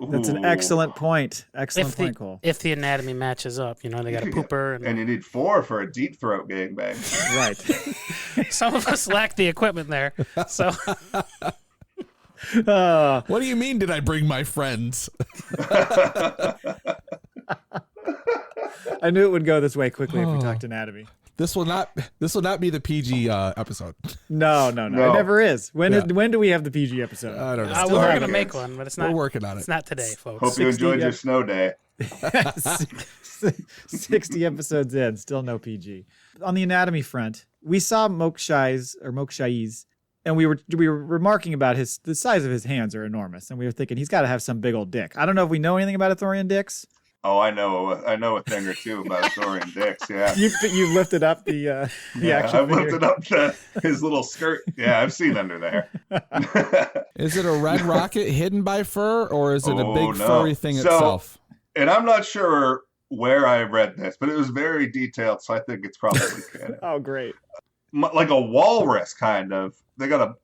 That's an Ooh. excellent point. Excellent if point, Cole. the anatomy matches up, they got a pooper And you need 4 for a deep throat gangbang. Right. some of us lack the equipment there. So What do you mean, did I bring my friends? I knew it would go this way quickly if we talked anatomy. This will not be the PG episode. No. It never is. When do we have the PG episode? I don't know. we're have gonna it. make one, but it's not. We're working on it. It's not today, folks. Hope you 60 enjoyed your snow day. 60 episodes in, still no PG. On the anatomy front, we saw Mokshai's, and we were remarking about the size of his hands are enormous, and we were thinking he's got to have some big old dick. I don't know if we know anything about Ithorian dicks. Oh, I know a thing or two about Ithorian dicks. Yeah. You lifted up the action I've figure. lifted up his little skirt. Yeah, I've seen under there. Is it a red rocket hidden by fur, or is it a Oh, big no. furry thing So- itself? And I'm not sure where I read this, but it was very detailed, so I think it's probably canon. Oh, great. Like a walrus, kind of. They got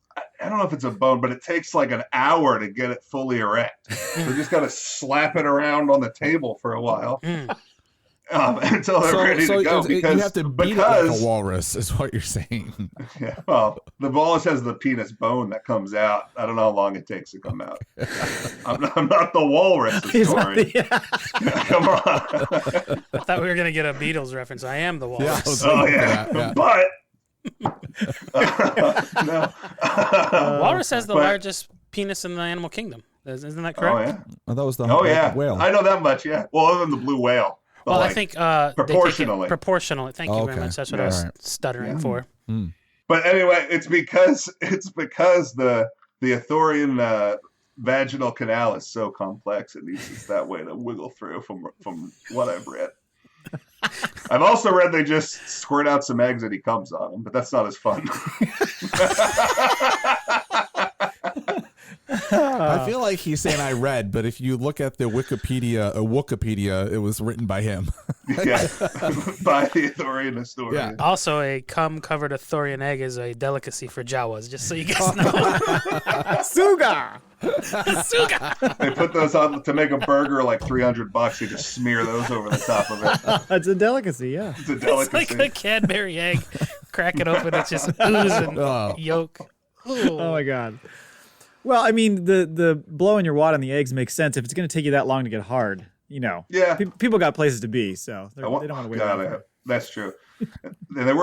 I don't know if it's a bone, but it takes like an hour to get it fully erect. So you just got to slap it around on the table for a while until they're ready to go. Because you have to beat it like a walrus, is what you're saying. Yeah, well, the walrus has the penis bone that comes out. I don't know how long it takes to come out. I'm not the walrus He's not historian. Come on. I thought we were gonna get a Beatles reference. I am the walrus. Oh yeah, but no. Walrus has the But- largest penis in the animal kingdom. Isn't that correct? Oh yeah. Oh, that was the Oh yeah. whale. I know that much. Yeah. Well, other than the blue whale. Well, like, I think proportionally. Proportionally. Thank you very Okay. much. That's what I was stuttering for. Mm. But anyway, it's because the Ithorian vaginal canal is so complex. It needs just that way to wiggle through from what I've read. I've also read they just squirt out some eggs and he comes on them, but that's not as fun. I feel like he's saying I read, but if you look at the Wikipedia, it was written by him. Yeah, by the Ithorian Historian. Yeah. Also, a cum-covered Ithorian egg is a delicacy for Jawas, just so you guys know. Suga! Suga! They put those on to make a burger like $300. You just smear those over the top of it. It's a delicacy, yeah. It's a It's delicacy. like a Cadbury egg. Crack it open, it's just oozing yolk. Oh my god. Well, I mean, the blowing your wad on the eggs makes sense if it's going to take you that long to get hard. You know, Yeah. People got places to be, so they don't want to wait. God, around. that's true. And they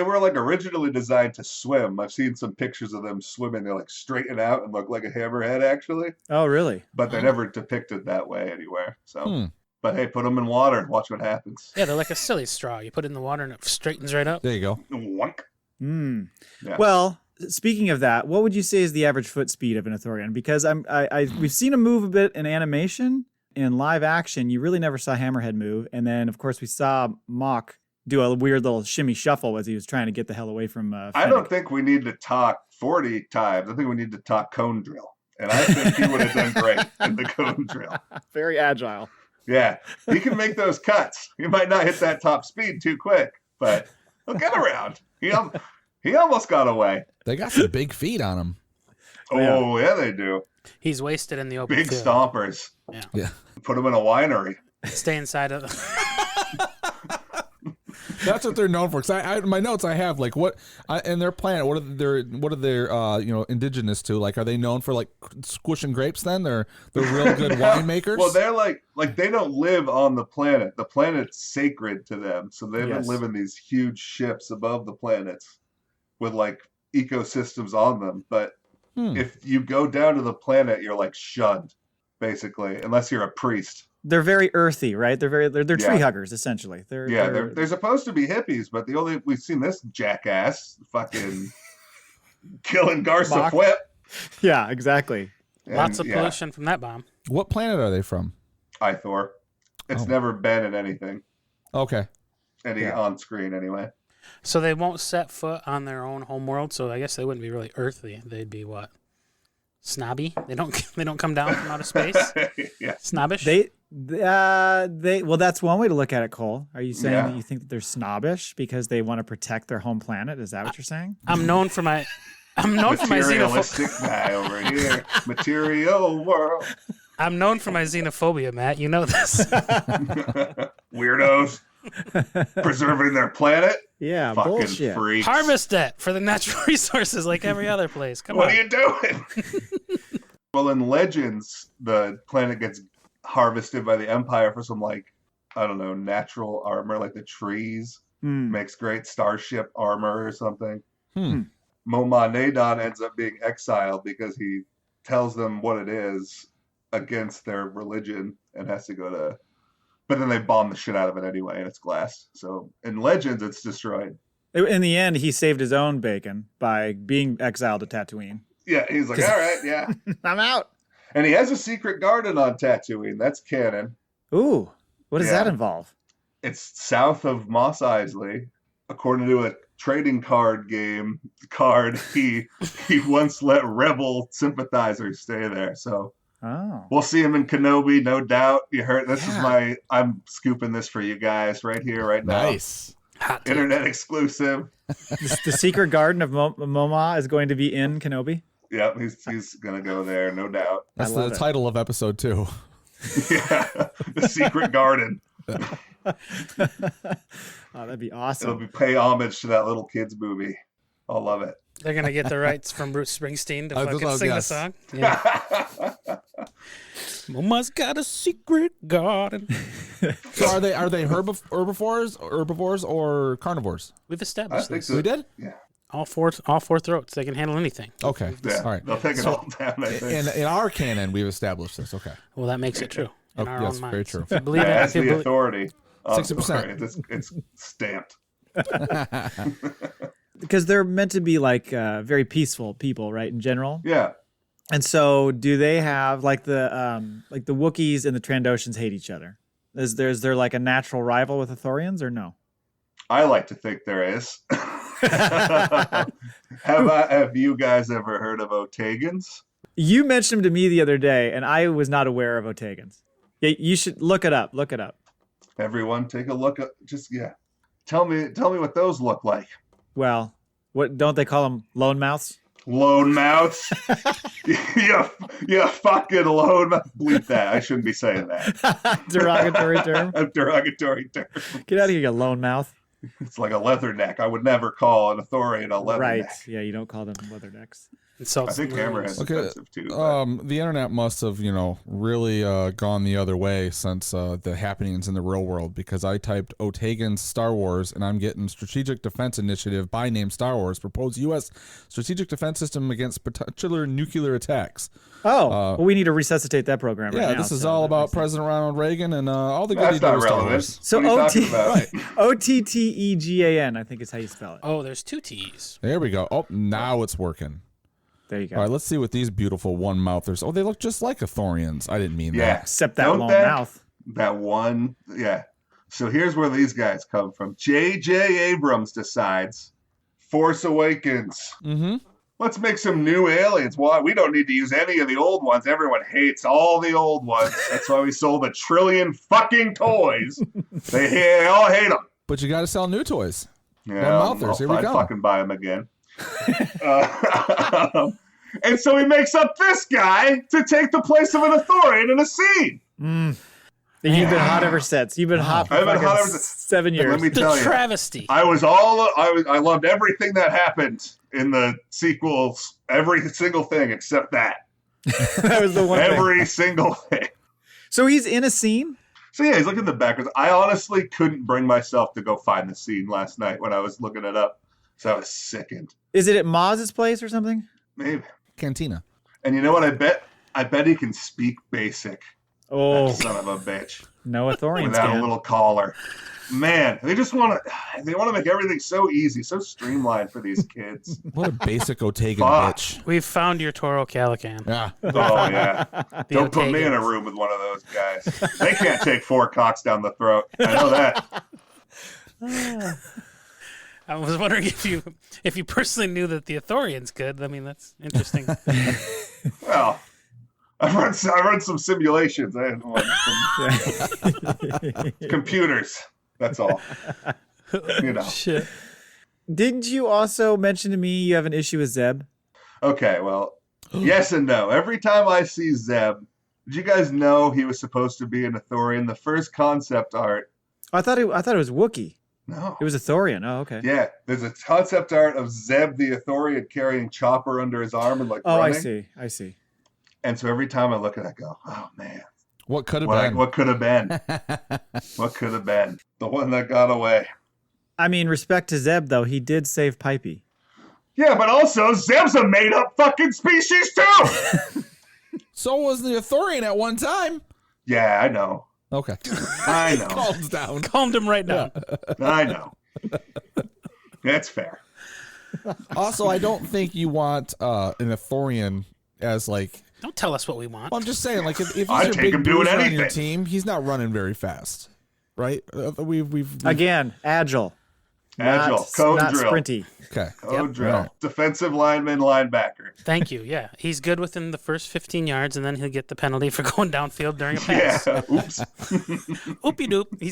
were like originally designed to swim. I've seen some pictures of them swimming. They're like straightened out and look like a hammerhead actually, Oh, really? but they're never depicted that way anywhere. So, but hey, put them in water and watch what happens. Yeah, they're like a silly straw. You put it in the water and it straightens right up. There you go. Wonk. Yeah. Well, speaking of that, what would you say is the average foot speed of an Ithorian? Because we've seen him move a bit in animation. In live action, you really never saw Hammerhead move, and then of course we saw Mock do a weird little shimmy shuffle as he was trying to get the hell away from. I don't think we need to talk 40 times. I think we need to talk cone drill, and I think he would have done great in the cone drill. Very agile. Yeah, he can make those cuts. He might not hit that top speed too quick, but he'll get around. He almost got away. They got some big feet on him. Oh, yeah, they do. He's wasted in the open Big field. stompers. Yeah. Put him in a winery. Stay inside of That's what they're known for. Cause I my notes I have like and their planet. What are their indigenous to? Like, are they known for like squishing grapes? Then they're real good winemakers. Well, they're like they don't live on the planet. The planet's sacred to them, so they Yes. live in these huge ships above the planets with like ecosystems on them. But if you go down to the planet, you're like shunned, basically, unless you're a priest. They're very earthy, right? They're tree Yeah. huggers essentially. They're supposed to be hippies, but we've seen this jackass fucking killing Garza Mock. Whip. Yeah, exactly. lots of pollution from that bomb. What planet are they from? Ithor. It's never been in anything. Okay. On screen anyway. So they won't set foot on their own homeworld. So I guess they wouldn't be really earthly. They'd be what? Snobby? They don't come down from outer space. Yeah. Snobbish. Well, that's one way to look at it, Cole. Are you saying Yeah. that you think that they're snobbish because they want to protect their home planet? Is that what you're saying? I'm known for my xenophobia. Materialistic guy over here. Material world. I'm known for my xenophobia, Matt. You know this. Weirdos. Preserving their planet. Yeah, Fucking bullshit. freaks. Harvest it for the natural resources like every other place. Come What on. are you doing? Well, in Legends, the planet gets harvested by the Empire for some, like, I don't know, natural armor, like the trees. Makes great starship armor or something. Momaw Nadon ends up being exiled because he tells them what it is against their religion and has to go to... But then they bomb the shit out of it anyway, and it's glass. So in Legends, it's destroyed. In the end, he saved his own bacon by being exiled to Tatooine. Yeah, he's like, all right, yeah. I'm out. And he has a secret garden on Tatooine. That's canon. Ooh, what does Yeah. that involve? It's south of Mos Eisley. According to a trading card, he once let rebel sympathizers stay there. So Oh, we'll see him in Kenobi, no doubt. You heard this is I'm scooping this for you guys right here, right now. Nice. Hot take. Internet exclusive. the secret garden of Momaw is going to be in Kenobi. Yep, he's gonna go there, no doubt. That's love the it. title of episode 2. Yeah, the secret garden. Oh, that'd be It'll awesome. be pay homage to that little kids movie. I'll love it. They're gonna get the rights from Bruce Springsteen to that's fucking what I sing the guess. song. Yeah. Mama's got a secret garden. So are they herbivores or carnivores? We've I established think this. so. We did? Yeah. All four throats. They can handle anything. Okay. Yeah, All right. they'll take it all down, I think. In our canon, we've established this. Okay. Well, that makes it true in our yes, own minds. very true. If you believe As it, the authority 60%. It's stamped. Because they're meant to be like very peaceful people, right? In general. Yeah. And so, do they have like the Wookiees and the Trandoshans hate each other? Is there like a natural rival with Ithorians or no? I like to think there is. Have you guys ever heard of Ottegans? You mentioned them to me the other day, and I was not aware of Ottegans. Yeah, you should look it up. Look it up. Everyone, take a look at Tell me what those look like. Well, what don't they call them? Lone mouths. Lone mouths. you fucking lone mouth. Bleep that. I shouldn't be saying that. Derogatory term. A derogatory term. Get out of here, you lone mouth. It's like a leatherneck. I would never call an Ithorian a leatherneck. Right. Yeah, you don't call them leathernecks. I think Hammerhead's offensive too. The internet must have, really gone the other way since the happenings in the real world, because I typed Ottegans Star Wars and I'm getting Strategic Defense Initiative by name Star Wars proposed U.S. strategic defense system against potential nuclear attacks. Oh, well, we need to resuscitate that program. Yeah, right now, this is all about President Ronald Reagan and all the good he That's did with not Star relevant. Wars. So Right. Ottegan, I think is how you spell it. Oh, there's 2 T's. There we go. Oh, now it's working. There you go. All right, let's see what these beautiful one-mouthers. Oh, they look just like Ithorians. I didn't mean Yeah. that. Except that Don't long they? mouth. That one, yeah. So here's where these guys come from. J.J. Abrams decides, Force Awakens. Mm-hmm. Let's make some new aliens. Why? We don't need to use any of the old ones. Everyone hates all the old ones. That's why we sold 1 trillion fucking toys. They all hate them. But you got to sell new toys. Yeah, One-mouthers. Here we I'd go. fucking buy them again. And so he makes up this guy to take the place of an Ithorian in a scene. You've been hot ever since. You've been hot for I've been fucking hot ever since. 7 years. Let me The tell you, travesty. I loved everything that happened in the sequels, every single thing except that. That was the one thing. Every single thing. So he's in a scene? So yeah, he's looking at the backwards. I honestly couldn't bring myself to go find the scene last night when I was looking it up. So I was sickened. Is it at Maz's place or something? Maybe. Cantina. And you know what I bet? I bet he can speak basic. Oh, That son of a bitch. no Ithorians Without a can. little collar. Man, they want to make everything so easy, so streamlined for these kids. What a basic Ottegan Fuck. bitch. We've found your Toro Calican. Yeah. Oh yeah. The Don't put me in a Ottegans. room with one of those guys. They can't take 4 cocks down the throat. I know that. I was wondering if you personally knew that the Ithorians could. I mean, that's interesting. Well, I've run some simulations. I had some computers. That's all. Shit. Didn't you also mention to me you have an issue with Zeb? Okay, well, yes and no. Every time I see Zeb, did you guys know he was supposed to be an Ithorian? The first concept art. I thought it was Wookiee. No. It was Ithorian. Oh, okay. Yeah, there's a concept art of Zeb the Ithorian carrying Chopper under his arm and Oh, running. I see. And so every time I look at it, I go, oh man, What could have been? what could have been? What could have been? The one that got away. I mean, respect to Zeb, though. He did save Pipey. Yeah, but also Zeb's a made-up fucking species too. So was the Ithorian at one time. Yeah, I know. Okay. I know. Calms down. Calmed him right down. I know. That's fair. Also, I don't think you want an Ithorian as like. Don't tell us what we want. Well, I'm just saying, like if he's I'd your take big him doing bruiser on your anything. team, he's not running very fast, right? We've Again, agile. Agile, code not drill. sprinty. okay. Code drill. Right. Defensive lineman, linebacker. Thank you. Yeah, he's good within the first 15 yards, and then he'll get the penalty for going downfield during a pass. Yeah. Oops. Oopie doop. He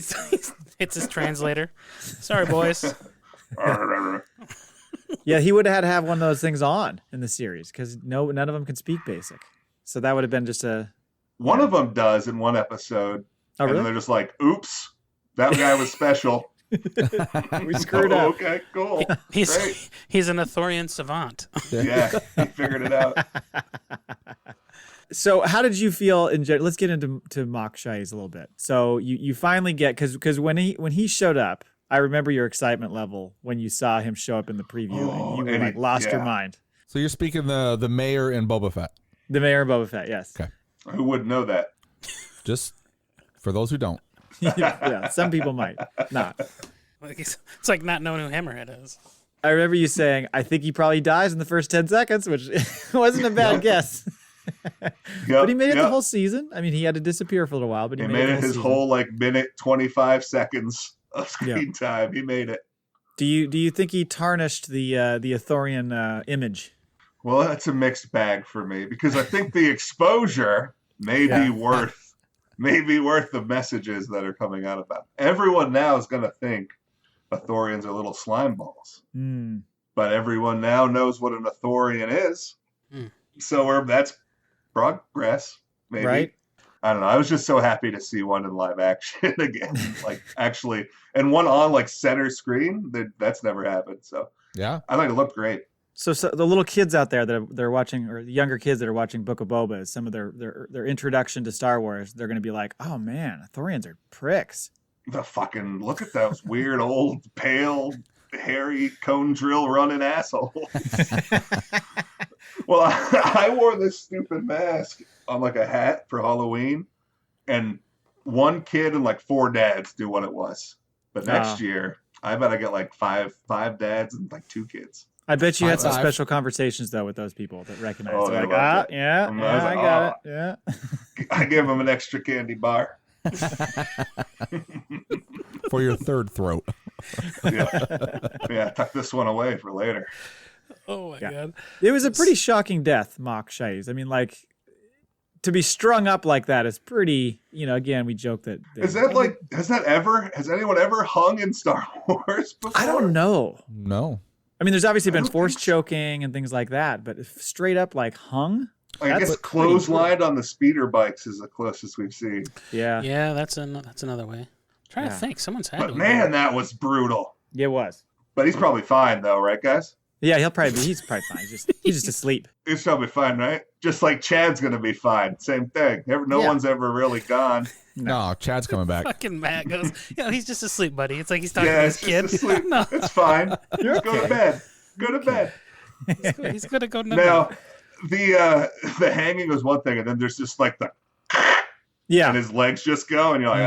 hits his translator. Sorry, boys. Yeah, he would have had to have one of those things on in the series because none of them can speak basic. So that would have been just a. One of them does in one episode. Oh, And really? they're just like, oops, that guy was special. We screwed Oh, up. okay, cool. Great. He's an Ithorian savant. Yeah, he figured it out. So how did you feel in general? Let's get into Mock Shies a little bit. So you finally get because when he showed up, I remember your excitement level when you saw him show up in the preview and you were and like he- lost your yeah. mind. So you're speaking the mayor and Boba Fett. The Mayor of Boba Fett, yes. Okay. Who wouldn't know that? Just for those who don't. Yeah, some people might not. Like it's like not knowing who Hammerhead is. I remember you saying, I think he probably dies in the first 10 seconds, which wasn't a bad guess. But he made it the whole season. I mean, he had to disappear for a little while, but he made it his whole like minute 25 seconds of screen time. He made it. Do you think he tarnished the Ithorian image? Well, that's a mixed bag for me because I think the exposure may be worth the messages that are coming out about it. Everyone now is going to think Ithorians are little slime balls. But everyone now knows what an Ithorian is. So that's progress, maybe. Right. I don't know. I was just so happy to see one in live action again. Like actually, and one on like center screen. That's never happened. So yeah, I think it looked great. So the little kids out there that they're watching, or the younger kids that are watching Book of Boba, is some of their introduction to Star Wars. They're going to be like, "Oh man, Ithorians are pricks." The fucking look at those weird old pale hairy cone drill running asshole. Well, I wore this stupid mask on like a hat for Halloween, and one kid and like 4 dads do what it was. But next year, I bet I get like five dads and like 2 kids. I bet you had some special conversations though with those people that recognized. Oh, They're like, I got it. Yeah. I gave them an extra candy bar. For your third throat. Yeah, tuck this one away for later. Oh my god. It was a pretty shocking death, Mock Shays. I mean, like, to be strung up like that is pretty, again, we joke that. Has anyone ever hung in Star Wars before? I don't know. No. I mean, there's obviously been force choking and things like that, but if straight up like hung. I guess clotheslined on the speeder bikes is the closest we've seen. Yeah. Yeah, that's another way. I'm trying to think. Someone's had But man, that was brutal. Yeah, it was. But he's probably fine though, right, guys? Yeah, he's probably fine. He's just asleep. He's probably fine, right? Just like Chad's gonna be fine. Same thing. No one's ever really gone. No, Chad's coming back. Fucking Matt goes, he's just asleep, buddy. It's like he's talking to his kid. Asleep. No. It's fine. Just go to bed. Go to bed. He's gonna go now. The hanging was one thing, and then there's just like the and his legs just go, and you're like,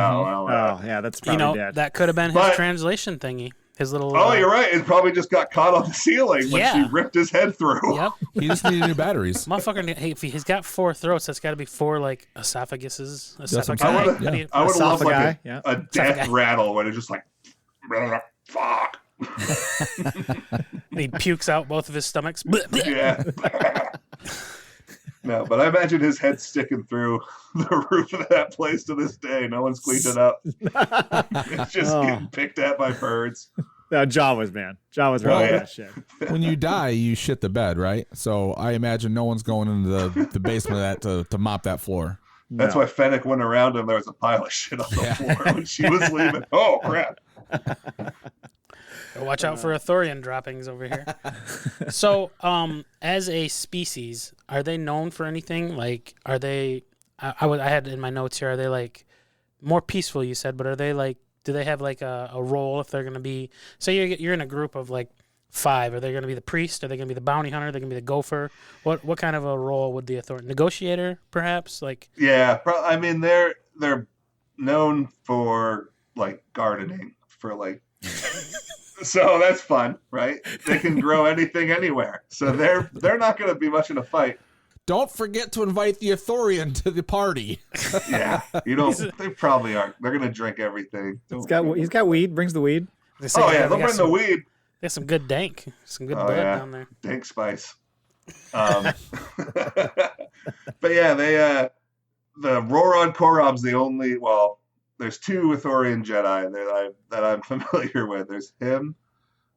that's probably dead. That could have been his translation thingy. His little. Oh, you're right. It probably just got caught on the ceiling when she ripped his head through. Yep. He just needed new batteries. Motherfucker, if he's got 4 throats, that's got to be 4 like esophaguses. I would love like a death rattle when it's just like, fuck. He pukes out both of his stomachs. Yeah. No, but I imagine his head sticking through the roof of that place to this day. No one's cleaned it up. It's just getting picked at by birds. No, Jawas running that shit. When you die, you shit the bed, right? So I imagine no one's going into the basement of that to mop that floor. That's why Fennec went around and there was a pile of shit on the floor when she was leaving. Oh, crap. Watch out for Ithorian droppings over here. So, as a species, are they known for anything? Like, are they? I had in my notes here. Are they like more peaceful? You said, but are they like? Do they have like a role if they're going to be? Say you're in a group of like 5. Are they going to be the priest? Are they going to be the bounty hunter? Are they going to be the gopher? What kind of a role would the Ithorian negotiator perhaps like? Yeah, I mean they're known for like gardening for like. So that's fun, right? They can grow anything anywhere. So they're not going to be much in a fight. Don't forget to invite the Ithorian to the party. Yeah, they probably aren't. They're going to drink everything. He's got weed. Brings the weed. They'll bring the weed. There's some good dank, some good blood down there. Dank spice. But yeah, the Roron Korob's the only. Well, there's 2 Ithorian Jedi that I'm familiar with. There's him,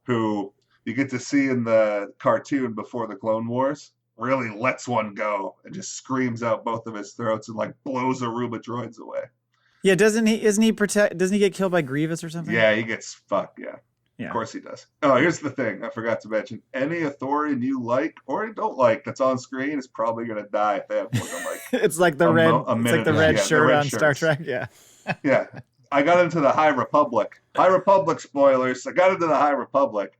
who you get to see in the cartoon before the Clone Wars, really lets one go and just screams out both of his throats and like blows Aruba droids away. Yeah, doesn't he get killed by Grievous or something? Yeah, he gets fucked, yeah. Of course he does. Oh, here's the thing. I forgot to mention. Any Ithorian you like or don't like that's on screen is probably going to die if they have more than like it's like the red shirt on Star Trek, yeah. Yeah. I got into the High Republic. High Republic spoilers. I got into the High Republic,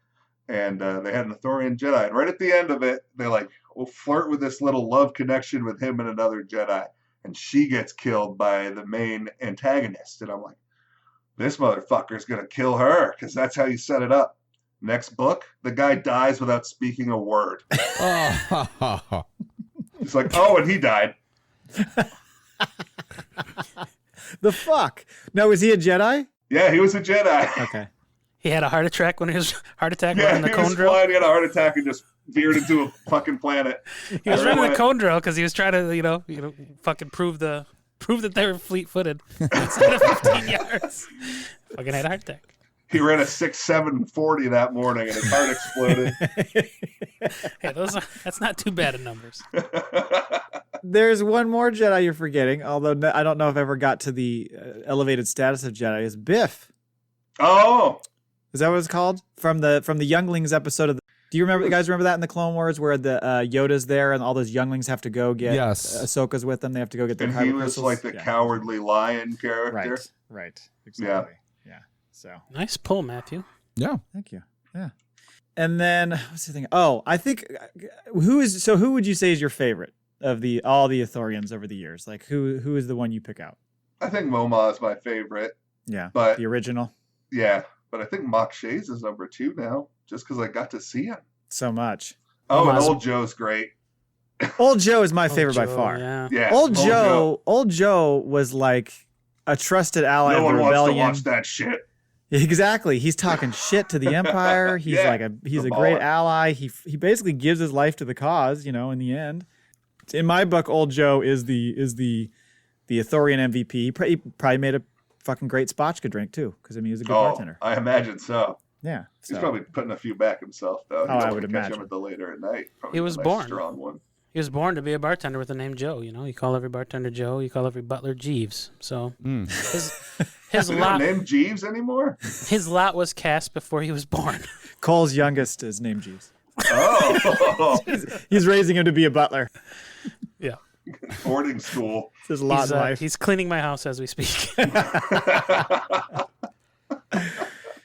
and they had an Ithorian Jedi. And right at the end of it, they will flirt with this little love connection with him and another Jedi. And she gets killed by the main antagonist. And I'm like, this motherfucker's gonna kill her because that's how you set it up. Next book, the guy dies without speaking a word. Oh. It's like, oh, and he died. The fuck? No, was he a Jedi? Yeah, he was a Jedi. Okay. He had a heart attack when he was Yeah, running the he cone was drill. flying, he had a heart attack and just veered into a fucking planet. He was running the cone drill because he was trying to, fucking prove that they were fleet-footed instead of 15 yards. Fucking had a heart attack. He ran a 6.740 that morning and his heart exploded. Yeah, that's not too bad in numbers. There's one more Jedi you're forgetting, although I don't know if I ever got to the elevated status of Jedi, is Biff. Oh! Is that what it's called? From the Younglings episode of do you guys remember that in the Clone Wars where the Yoda's there and all those younglings have to go get Ahsoka's with them? They have to go get their And kyber he was crystals? like the cowardly lion character. Right. Exactly. Yeah. So Nice pull, Matthew. Yeah. thank you. Yeah. And then what's the thing? Oh, I think who would you say is your favorite of all the Ithorians over the years? Like who is the one you pick out? I think Momaw is my favorite. Yeah. But the original. Yeah, but I think Mock Shays is number 2 now, just because I got to see him. So much. Oh, and Momaw's- Old Joe's great. Old Joe is my favorite by Joe, far. Yeah. Yeah, Old Joe was like a trusted ally No of one the wants to rebellion. watch that shit. Exactly. He's talking shit to the Empire. He's he's the a great baller. ally. He basically gives his life to the cause, in the end. In my book, Old Joe is the Ithorian MVP. He probably made a fucking great spotchka drink too, because he was a good bartender. I imagine so. Yeah. He's so- probably putting a few back himself, though. I would catch imagine. him at the later at night. Probably He was a nice born. strong one. He was born to be a bartender with the name Joe. You call every bartender Joe. You call every butler Jeeves. So his They don't lot name Jeeves anymore? his lot was cast before he was born. Cole's youngest is named Jeeves. Oh, He's raising him to be a butler. Yeah. boarding school. There's a lot in life. He's cleaning my house as we speak.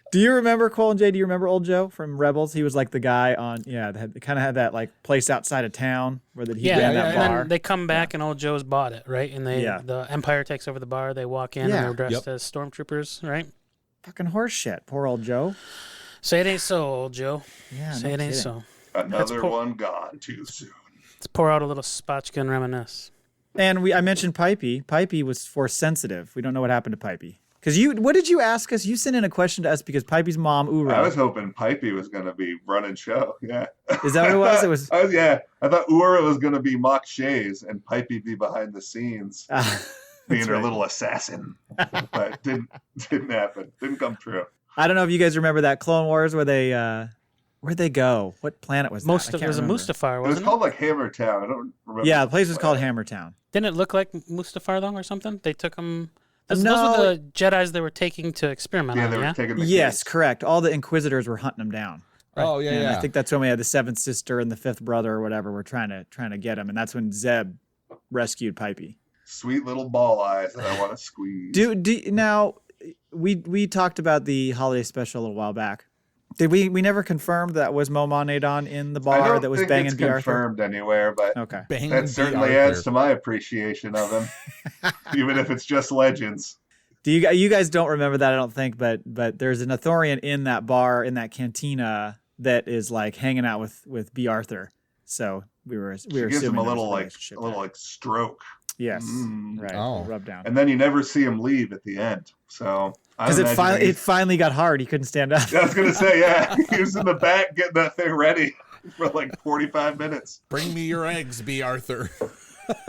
Do you remember, Cole and Jay, do you remember Old Joe from Rebels? He was like the guy on, they kind of had that like place outside of town where he ran that and bar. then they come back and Old Joe's bought it, right? And the Empire takes over the bar. They walk in and they're dressed as stormtroopers, right? Fucking horse shit. Poor Old Joe. Say it ain't so, Old Joe. Yeah, Say no it ain't kidding. so. Another one gone too soon. Let's pour out a little spotchka and reminisce. And I mentioned Pipey. Pipey was force sensitive. We don't know what happened to Pipey. Because what did you ask us? You sent in a question to us because Pipey's mom, Ura. I was hoping Pipey was going to be running show. Yeah. Is that what it was? It was. I thought Ura was going to be Mock Shays and Pipey be behind the scenes, being her right. little assassin. But didn't happen. Didn't come true. I don't know if you guys remember that Clone Wars where they where'd they go? What planet was that? It was a Mustafar, It was wasn't it? called like Hammertown. I don't remember. Yeah, the place was called Hammertown. Didn't it look like Mustafar though, or something? They took him. Those No. were the Jedi's they were taking to experiment Yeah, on. they were Yeah. taking the Yes, kids. correct. All the Inquisitors were hunting them down. Oh yeah, And yeah. I think that's when we had the seventh sister and the fifth brother or whatever. We're trying to get him, and that's when Zeb rescued Pipey. Sweet little ball eyes that I want to squeeze. Now we talked about the holiday special a little while back. Did we never confirmed that was Momaw Nadon in the I bar don't that was think banging it's B. Arthur? confirmed anywhere, but Okay. Bang that B. certainly Arthur. adds to my appreciation of him, even if it's just legends. Do you guys don't remember that? I don't think, but there's an Ithorian in that bar in that cantina that is like hanging out with B. Arthur. So we were She gives assuming him a there was little relationship there. stroke, Yes, Mm. right. Oh. Rub down. and then you never see him leave at the end. So Because it finally got hard. He couldn't stand up. I was gonna say, yeah, he was in the back getting that thing ready for like 45 minutes. Bring me your eggs, B. Arthur.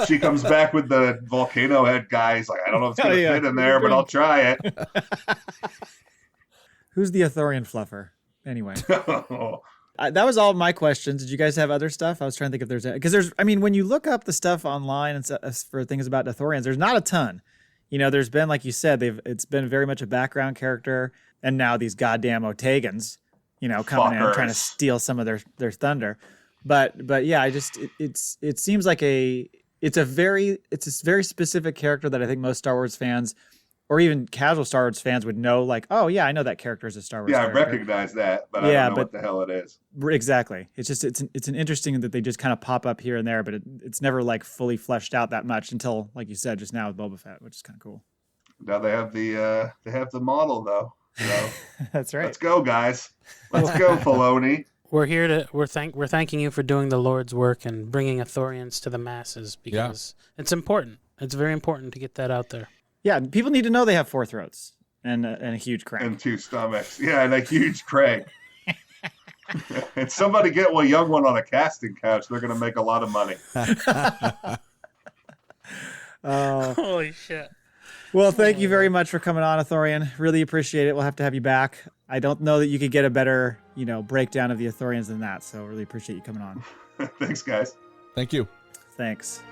She comes back with the volcano head guy. He's like, I don't know if it's gonna Oh, yeah. fit in there, but I'll try it. Who's the Ithorian fluffer? Anyway, that was all my questions. Did you guys have other stuff? I was trying to think if there's when you look up the stuff online and for things about Ithorians, there's not a ton. There's been, like you said, it's been very much a background character, and now these goddamn Ottegans, coming in and trying to steal some of their thunder. But yeah, it seems like it's a very specific character that I think most Star Wars fans, or even casual Star Wars fans, would know. Like, oh yeah, I know that character is a Star Wars. Yeah, I character. recognize that, but I don't know what the hell it is. Exactly. It's an interesting that they just kind of pop up here and there, but it's never like fully fleshed out that much until, like you said just now, with Boba Fett, which is kind of cool. Now they have the model though. So That's right. let's go, guys. Let's go, Filoni. We're thanking you for doing the Lord's work and bringing Ithorians to the masses because it's important. It's very important to get that out there. Yeah, people need to know they have 4 throats and a huge crank. And 2 stomachs. Yeah, and a huge crank. And somebody get a young one on a casting couch. They're going to make a lot of money. Holy shit. Well, thank you very much for coming on, Ithorian. Really appreciate it. We'll have to have you back. I don't know that you could get a better, breakdown of the Ithorians than that. So really appreciate you coming on. Thanks, guys. Thank you. Thanks.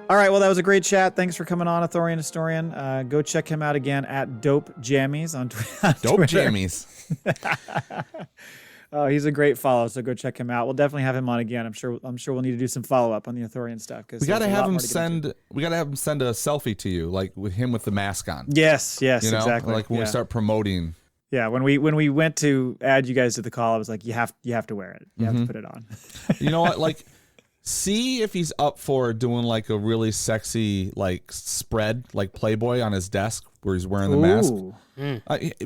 All right, well, that was a great chat. Thanks for coming on, Ithorian Historian. Go check him out again at Dope Jammies on Twitter. Dope Jammies. Oh, he's a great follow, so go check him out. We'll definitely have him on again. I'm sure we'll need to do some follow up on the Ithorian stuff We gotta have him send. We gotta have him send a selfie to you, like with him with the mask on. Yes, exactly. Like when we start promoting. Yeah, when we went to add you guys to the call, I was like, you have to wear it. You have to put it on. You know what? Like, see if he's up for doing like a really sexy like spread, like Playboy on his desk where he's wearing the mask.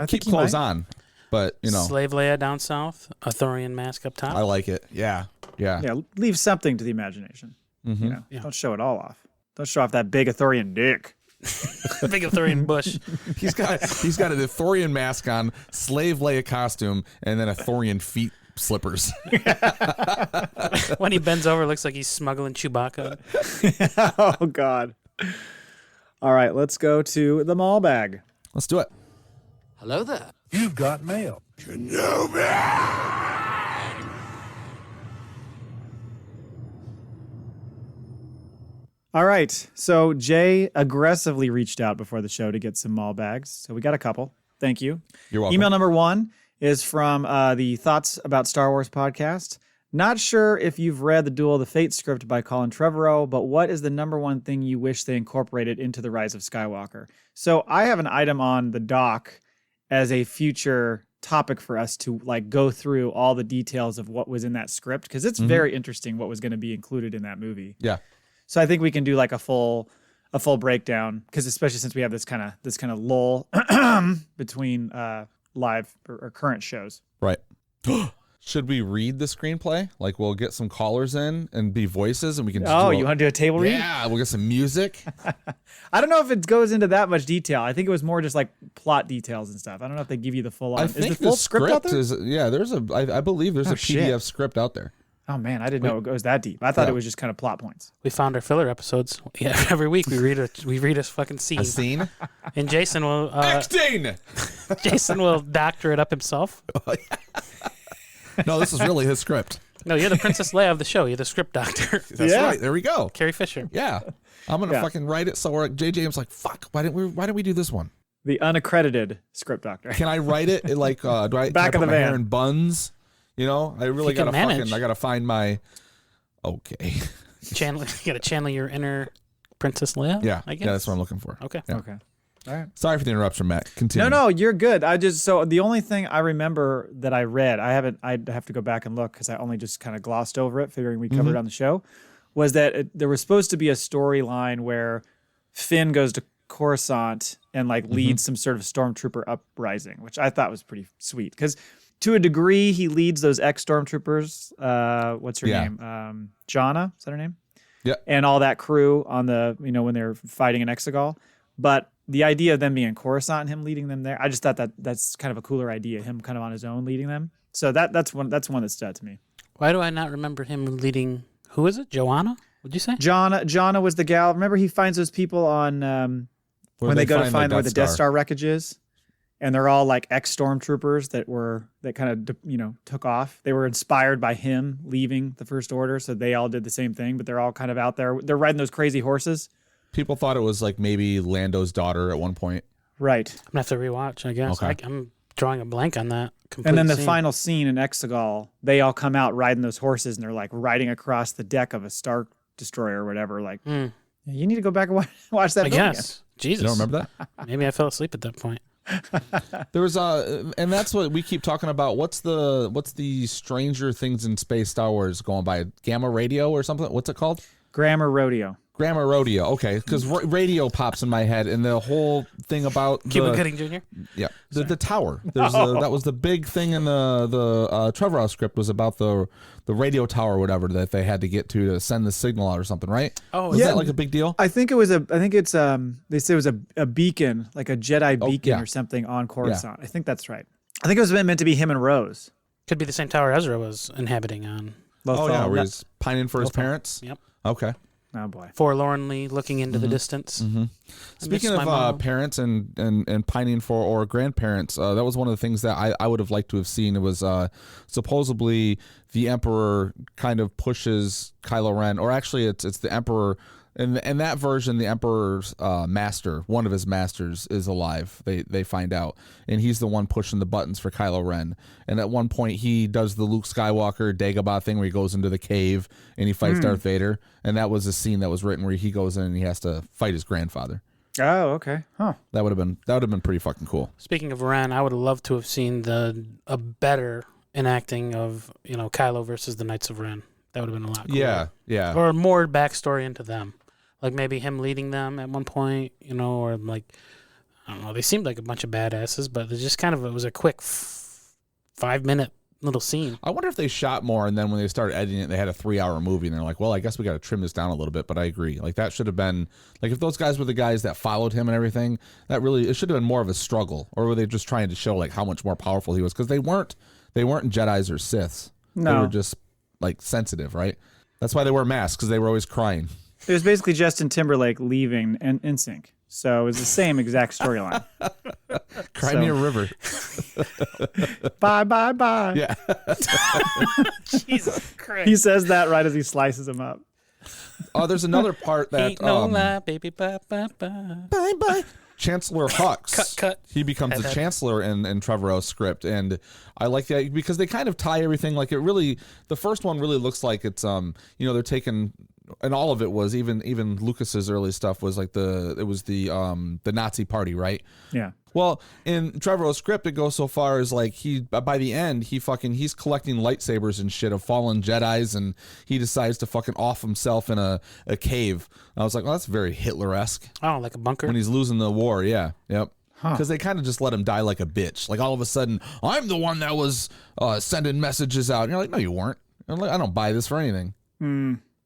Keep clothes on. But, Slave Leia down south, Ithorian mask up top. I like it. Yeah. Leave something to the imagination. Don't show it all off. Don't show off that big Ithorian dick. Big Ithorian bush. He's got an Ithorian mask on, Slave Leia costume, and then Ithorian feet slippers. When he bends over, it looks like he's smuggling Chewbacca. Oh, God. All right, let's go to the Maul Bag. Let's do it. Hello there. You've got mail. Kenobi! All right, so Jay aggressively reached out before the show to get some Maul Bags. So we got a couple. Thank you. You're welcome. Email number 1 is from the Thoughts About Star Wars podcast. Not sure if you've read the Duel of the Fates script by Colin Trevorrow, but what is the number one thing you wish they incorporated into The Rise of Skywalker? So I have an item on the doc as a future topic for us to go through all the details of what was in that script, because it's very interesting what was going to be included in that movie. Yeah. So I think we can do a full breakdown, because especially since we have this kind of lull between live or current shows. Right. Should we read the screenplay? Like, we'll get some callers in and be voices, and we can just you want to do a table read? Yeah, we'll get some music. I don't know if it goes into that much detail. I think it was more just plot details and stuff. I don't know if they give you the full on. I think is the full the script out there? I believe there's a PDF script out there. Oh man, I didn't know it goes that deep. I thought it was just kind of plot points. We found our filler episodes. Yeah, every week we read a fucking scene. A scene? And Jason will acting. Jason will doctor it up himself. No, this is really his script. No, you're the Princess Leia of the show. You're the script doctor. That's right. There we go. Carrie Fisher. Yeah. I'm gonna fucking write it. So we're JJM's like, fuck. Why didn't we do this one? The unaccredited script doctor. Can I write it do I back of the my van hair in buns? I really gotta I gotta find my. Okay. You gotta channel your inner Princess Leia. Yeah. I guess. Yeah, that's what I'm looking for. Okay. Yeah. Okay. All right. Sorry for the interruption, Matt. Continue. No, you're good. So the only thing I remember that I read, I'd have to go back and look because I only just kind of glossed over it, figuring we covered it on the show, was that there was supposed to be a storyline where Finn goes to Coruscant and leads some sort of stormtrooper uprising, which I thought was pretty sweet because to a degree he leads those ex-stormtroopers. What's her name? Jonna, is that her name? Yeah. And all that crew on the, when they're fighting in Exegol. But the idea of them being in Coruscant and him leading them there, I just thought that's kind of a cooler idea, him kind of on his own leading them. So that's one that stood out to me. Why do I not remember him leading? Who is it? Joanna? What'd you say? Jonna was the gal. Remember he finds those people on when they go to find where the Death Star wreckage is, and they're all ex-stormtroopers that kind of took off. They were inspired by him leaving the First Order, so they all did the same thing. But they're all kind of out there. They're riding those crazy horses. People thought it was maybe Lando's daughter at one point. Right. I'm gonna have to rewatch, I guess. Okay. I'm drawing a blank on that. And then the final scene in Exegol, they all come out riding those horses, and they're riding across the deck of a Star Destroyer or whatever. You need to go back and watch that. I guess. Jesus. You don't remember that? Maybe I fell asleep at that point. There was and that's what we keep talking about. What's the Stranger Things in Space Star Wars going by? Gamma Radio or something? What's it called? Grammar Rodeo. Grammar Rodeo. Okay, because radio pops in my head, and the whole thing about Cuba Gooding Jr. Yeah, the tower. That was the big thing in the Trevor script was about the radio tower or whatever that they had to get to send the signal out or something, right? Oh, was that like a big deal? I think it's they say it was a beacon, like a Jedi beacon or something on Coruscant. I think that's right. I think it was meant to be him and Rose. Could be the same tower Ezra was inhabiting on. Where he's pining for his parents. Yep. Okay. Oh boy. Forlornly looking into the distance. Speaking of parents and pining for or grandparents, that was one of the things that I would have liked to have seen. It was supposedly the Emperor kind of pushes Kylo Ren, or actually it's the Emperor. In that version, the Emperor's master, one of his masters, is alive. They find out, and he's the one pushing the buttons for Kylo Ren. And at one point, he does the Luke Skywalker Dagobah thing where he goes into the cave and he fights Darth Vader. And that was a scene that was written where he goes in and he has to fight his grandfather. Oh, okay. Huh. That would have been pretty fucking cool. Speaking of Ren, I would have loved to have seen a better enacting of Kylo versus the Knights of Ren. That would have been a lot cooler. Yeah. Or more backstory into them. Like maybe him leading them at one point, or like, I don't know. They seemed like a bunch of badasses, but it just it was a quick 5-minute little scene. I wonder if they shot more, and then when they started editing it, they had a 3-hour movie, and they're like, well, I guess we got to trim this down a little bit. But I agree. Like that should have been, like if those guys were the guys that followed him and everything, it should have been more of a struggle. Or were they just trying to show like how much more powerful he was? Because they weren't Jedis or Siths. No. They were just like sensitive, right? That's why they wear masks, because they were always crying. It was basically Justin Timberlake leaving NSYNC. So it was the same exact storyline. Cry me a river. Bye, bye, bye. Yeah. Jesus Christ. He says that right as he slices him up. Oh, there's another part that Ain't no lie, baby, bye, bye, bye. Bye, bye. Chancellor Hux. Cut. He becomes the Chancellor in Trevorrow's script, and I like that because they kind of tie everything. Like the first one really looks like it's they're taking. And all of it was even Lucas's early stuff was like the Nazi party, right? Yeah. Well, in Trevorrow's script, it goes so far as like by the end he's collecting lightsabers and shit of fallen Jedis, and he decides to fucking off himself in a cave. And I was like, well, that's very Hitler-esque. Oh, like a bunker? When he's losing the war, yeah, yep. Huh. Because they kind of just let him die like a bitch. Like all of a sudden, I'm the one that was sending messages out. And you're like, no, you weren't. I'm like, I don't buy this for anything.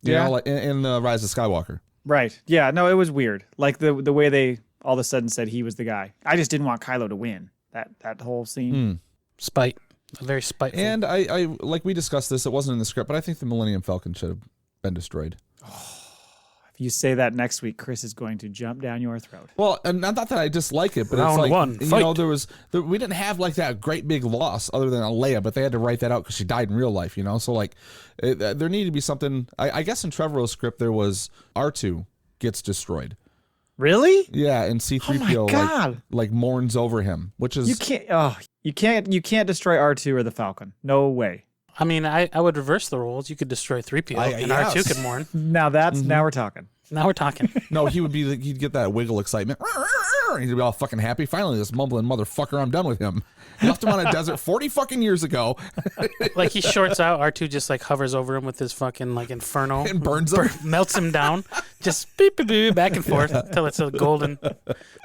Yeah, like in Rise of Skywalker. Right. Yeah. No, it was weird. Like the way they all of a sudden said he was the guy. I just didn't want Kylo to win. That whole scene. Spite. Very spiteful. And I like we discussed this. It wasn't in the script, but I think the Millennium Falcon should have been destroyed. If you say that next week, Chris is going to jump down your throat. Well, and not that I dislike it, but Round it's like one, fight. we didn't have like that great big loss other than Leia, but they had to write that out because she died in real life, So like, there needed to be something. I guess in Trevorrow's script there was R2 gets destroyed. Really? Yeah, and C-3PO like mourns over him, which is you can't destroy R2 or the Falcon. No way. I mean, I would reverse the roles. You could destroy 3PO and R2 could mourn. Now now we're talking. Now we're talking. No, he'd get that wiggle excitement. He'd be all fucking happy. Finally, this mumbling motherfucker, I'm done with him. Left him on a desert 40 fucking years ago. Like he shorts out, R2 just like hovers over him with his fucking like inferno. And burns him. Melts him down. Just beep, beep, beep, back and forth until it's a golden.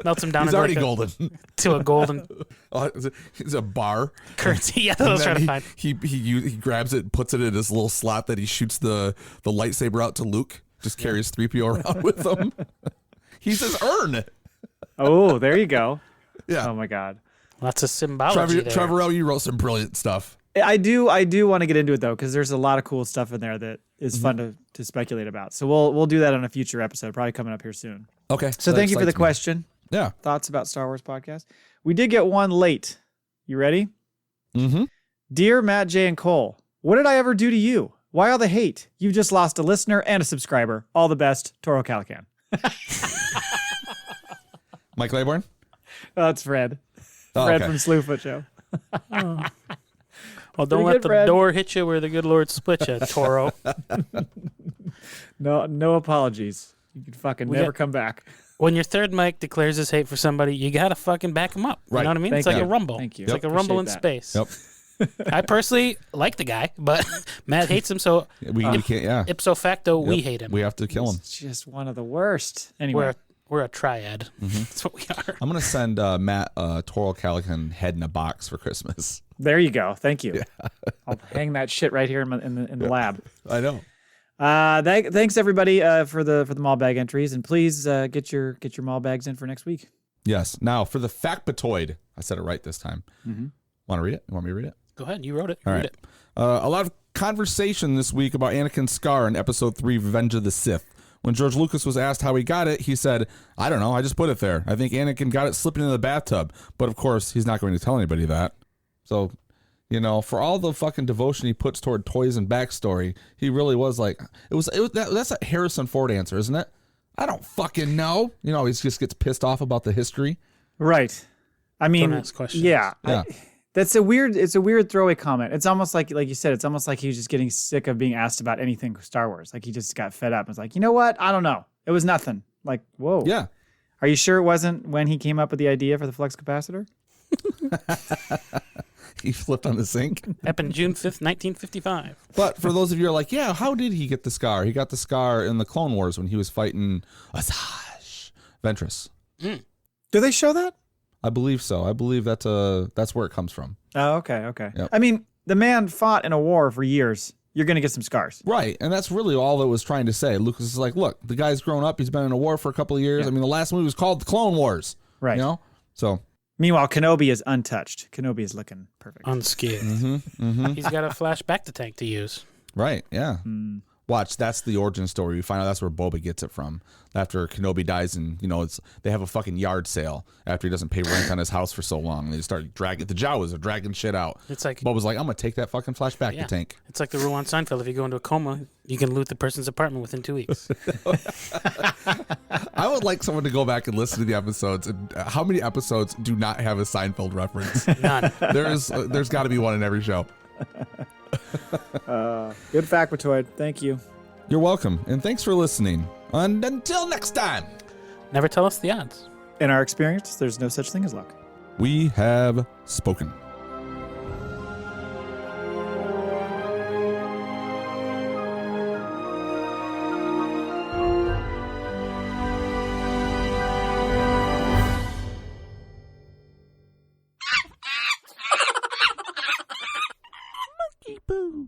Melts him down. He's already golden. To a golden. It's a bar. Currency. Yeah, that's what I was trying to find. He grabs it, puts it in his little slot that he shoots the lightsaber out to Luke. Just carries 3PO around with him. He's his urn. Oh, there you go. Yeah. Oh my God. Lots of symbology there. Trevorrow, you wrote some brilliant stuff. I do want to get into it though, because there's a lot of cool stuff in there that is fun to speculate about. So we'll do that on a future episode, probably coming up here soon. Okay. So thank you for the question. Yeah. Thoughts about Star Wars podcast. We did get one late. You ready? Mm-hmm. Dear Matt, Jay, and Cole, what did I ever do to you? Why all the hate? You've just lost a listener and a subscriber. All the best, Toro Calican. Mike Laybourne? That's Fred. Oh, Fred okay. from Slewfoot Show. Well, don't let the door hit you where the good Lord split you, Toro. No apologies. You can fucking never come back. When your third mic declares his hate for somebody, you gotta fucking back him up. You Right. know what I mean? Thank It's like you. a rumble. Thank you. It's like a rumble in Appreciate that. space. Yep. I personally like the guy, but Matt hates him, so We can't. Yeah. ipso facto, we Yep. hate him. We have to kill him. It's just one of the worst. Anyway, We're a triad. Mm-hmm. That's what we are. I'm gonna send Matt a Toro Calican head in a box for Christmas. there you go. Thank you. I'll hang that shit right here in the lab. I know. Thanks everybody for the Maul Bag entries, and please get your Maul Bags in for next week. Yes. Now for the FACPAtoid, I said it right this time. Want to read it? You want me to read it? Go ahead. You wrote it. All Read right. it. A lot of conversation this week about Anakin's scar in Episode 3, Revenge of the Sith. When George Lucas was asked how he got it, he said, I don't know, I just put it there. I think Anakin got it slipping into the bathtub. But of course, he's not going to tell anybody that. So, you know, for all the fucking devotion he puts toward toys and backstory, he really was like, that's a Harrison Ford answer, isn't it? I don't fucking know. You know, he just gets pissed off about the history. Right. I mean, Don't ask questions. yeah. Yeah. It's a weird throwaway comment. It's almost like you said, it's almost like he was just getting sick of being asked about anything Star Wars. Like he just got fed up. It's like, you know what? I don't know. It was nothing. Like, whoa. Yeah. Are you sure it wasn't when he came up with the idea for the flux capacitor? He flipped on the sink. Happened June 5th, 1955. But for those of you who are like, yeah, how did he get the scar? He got the scar in the Clone Wars when he was fighting Asajj Ventress. Do they show that? I believe so. I believe that's where it comes from. Oh, okay. Yep. I mean, the man fought in a war for years. You're going to get some scars. Right, and that's really all it was trying to say. Lucas is like, look, the guy's grown up. He's been in a war for a couple of years. Yeah. I mean, the last movie was called The Clone Wars. Right. You know? So. Meanwhile, Kenobi is untouched. Kenobi is looking perfect. Unscathed. He's got a flashback to tank to use. Right, yeah. Watch, that's the origin story. We find out that's where Boba gets it from. After Kenobi dies, and you know, they have a fucking yard sale after he doesn't pay rent on his house for so long. And they start dragging, the Jawas are dragging shit out. It's like Boba's like, I'm gonna take that fucking flashback to tank. It's like the rule on Seinfeld. If you go into a coma, you can loot the person's apartment within 2 weeks. I would like someone to go back and listen to the episodes. And how many episodes do not have a Seinfeld reference? None. There's got to be one in every show. Good FACPAtoid. Thank you. You're welcome, and thanks for listening. And until next time, Never tell us the odds. In our experience, there's no such thing as luck. we have spoken. Monkey poo.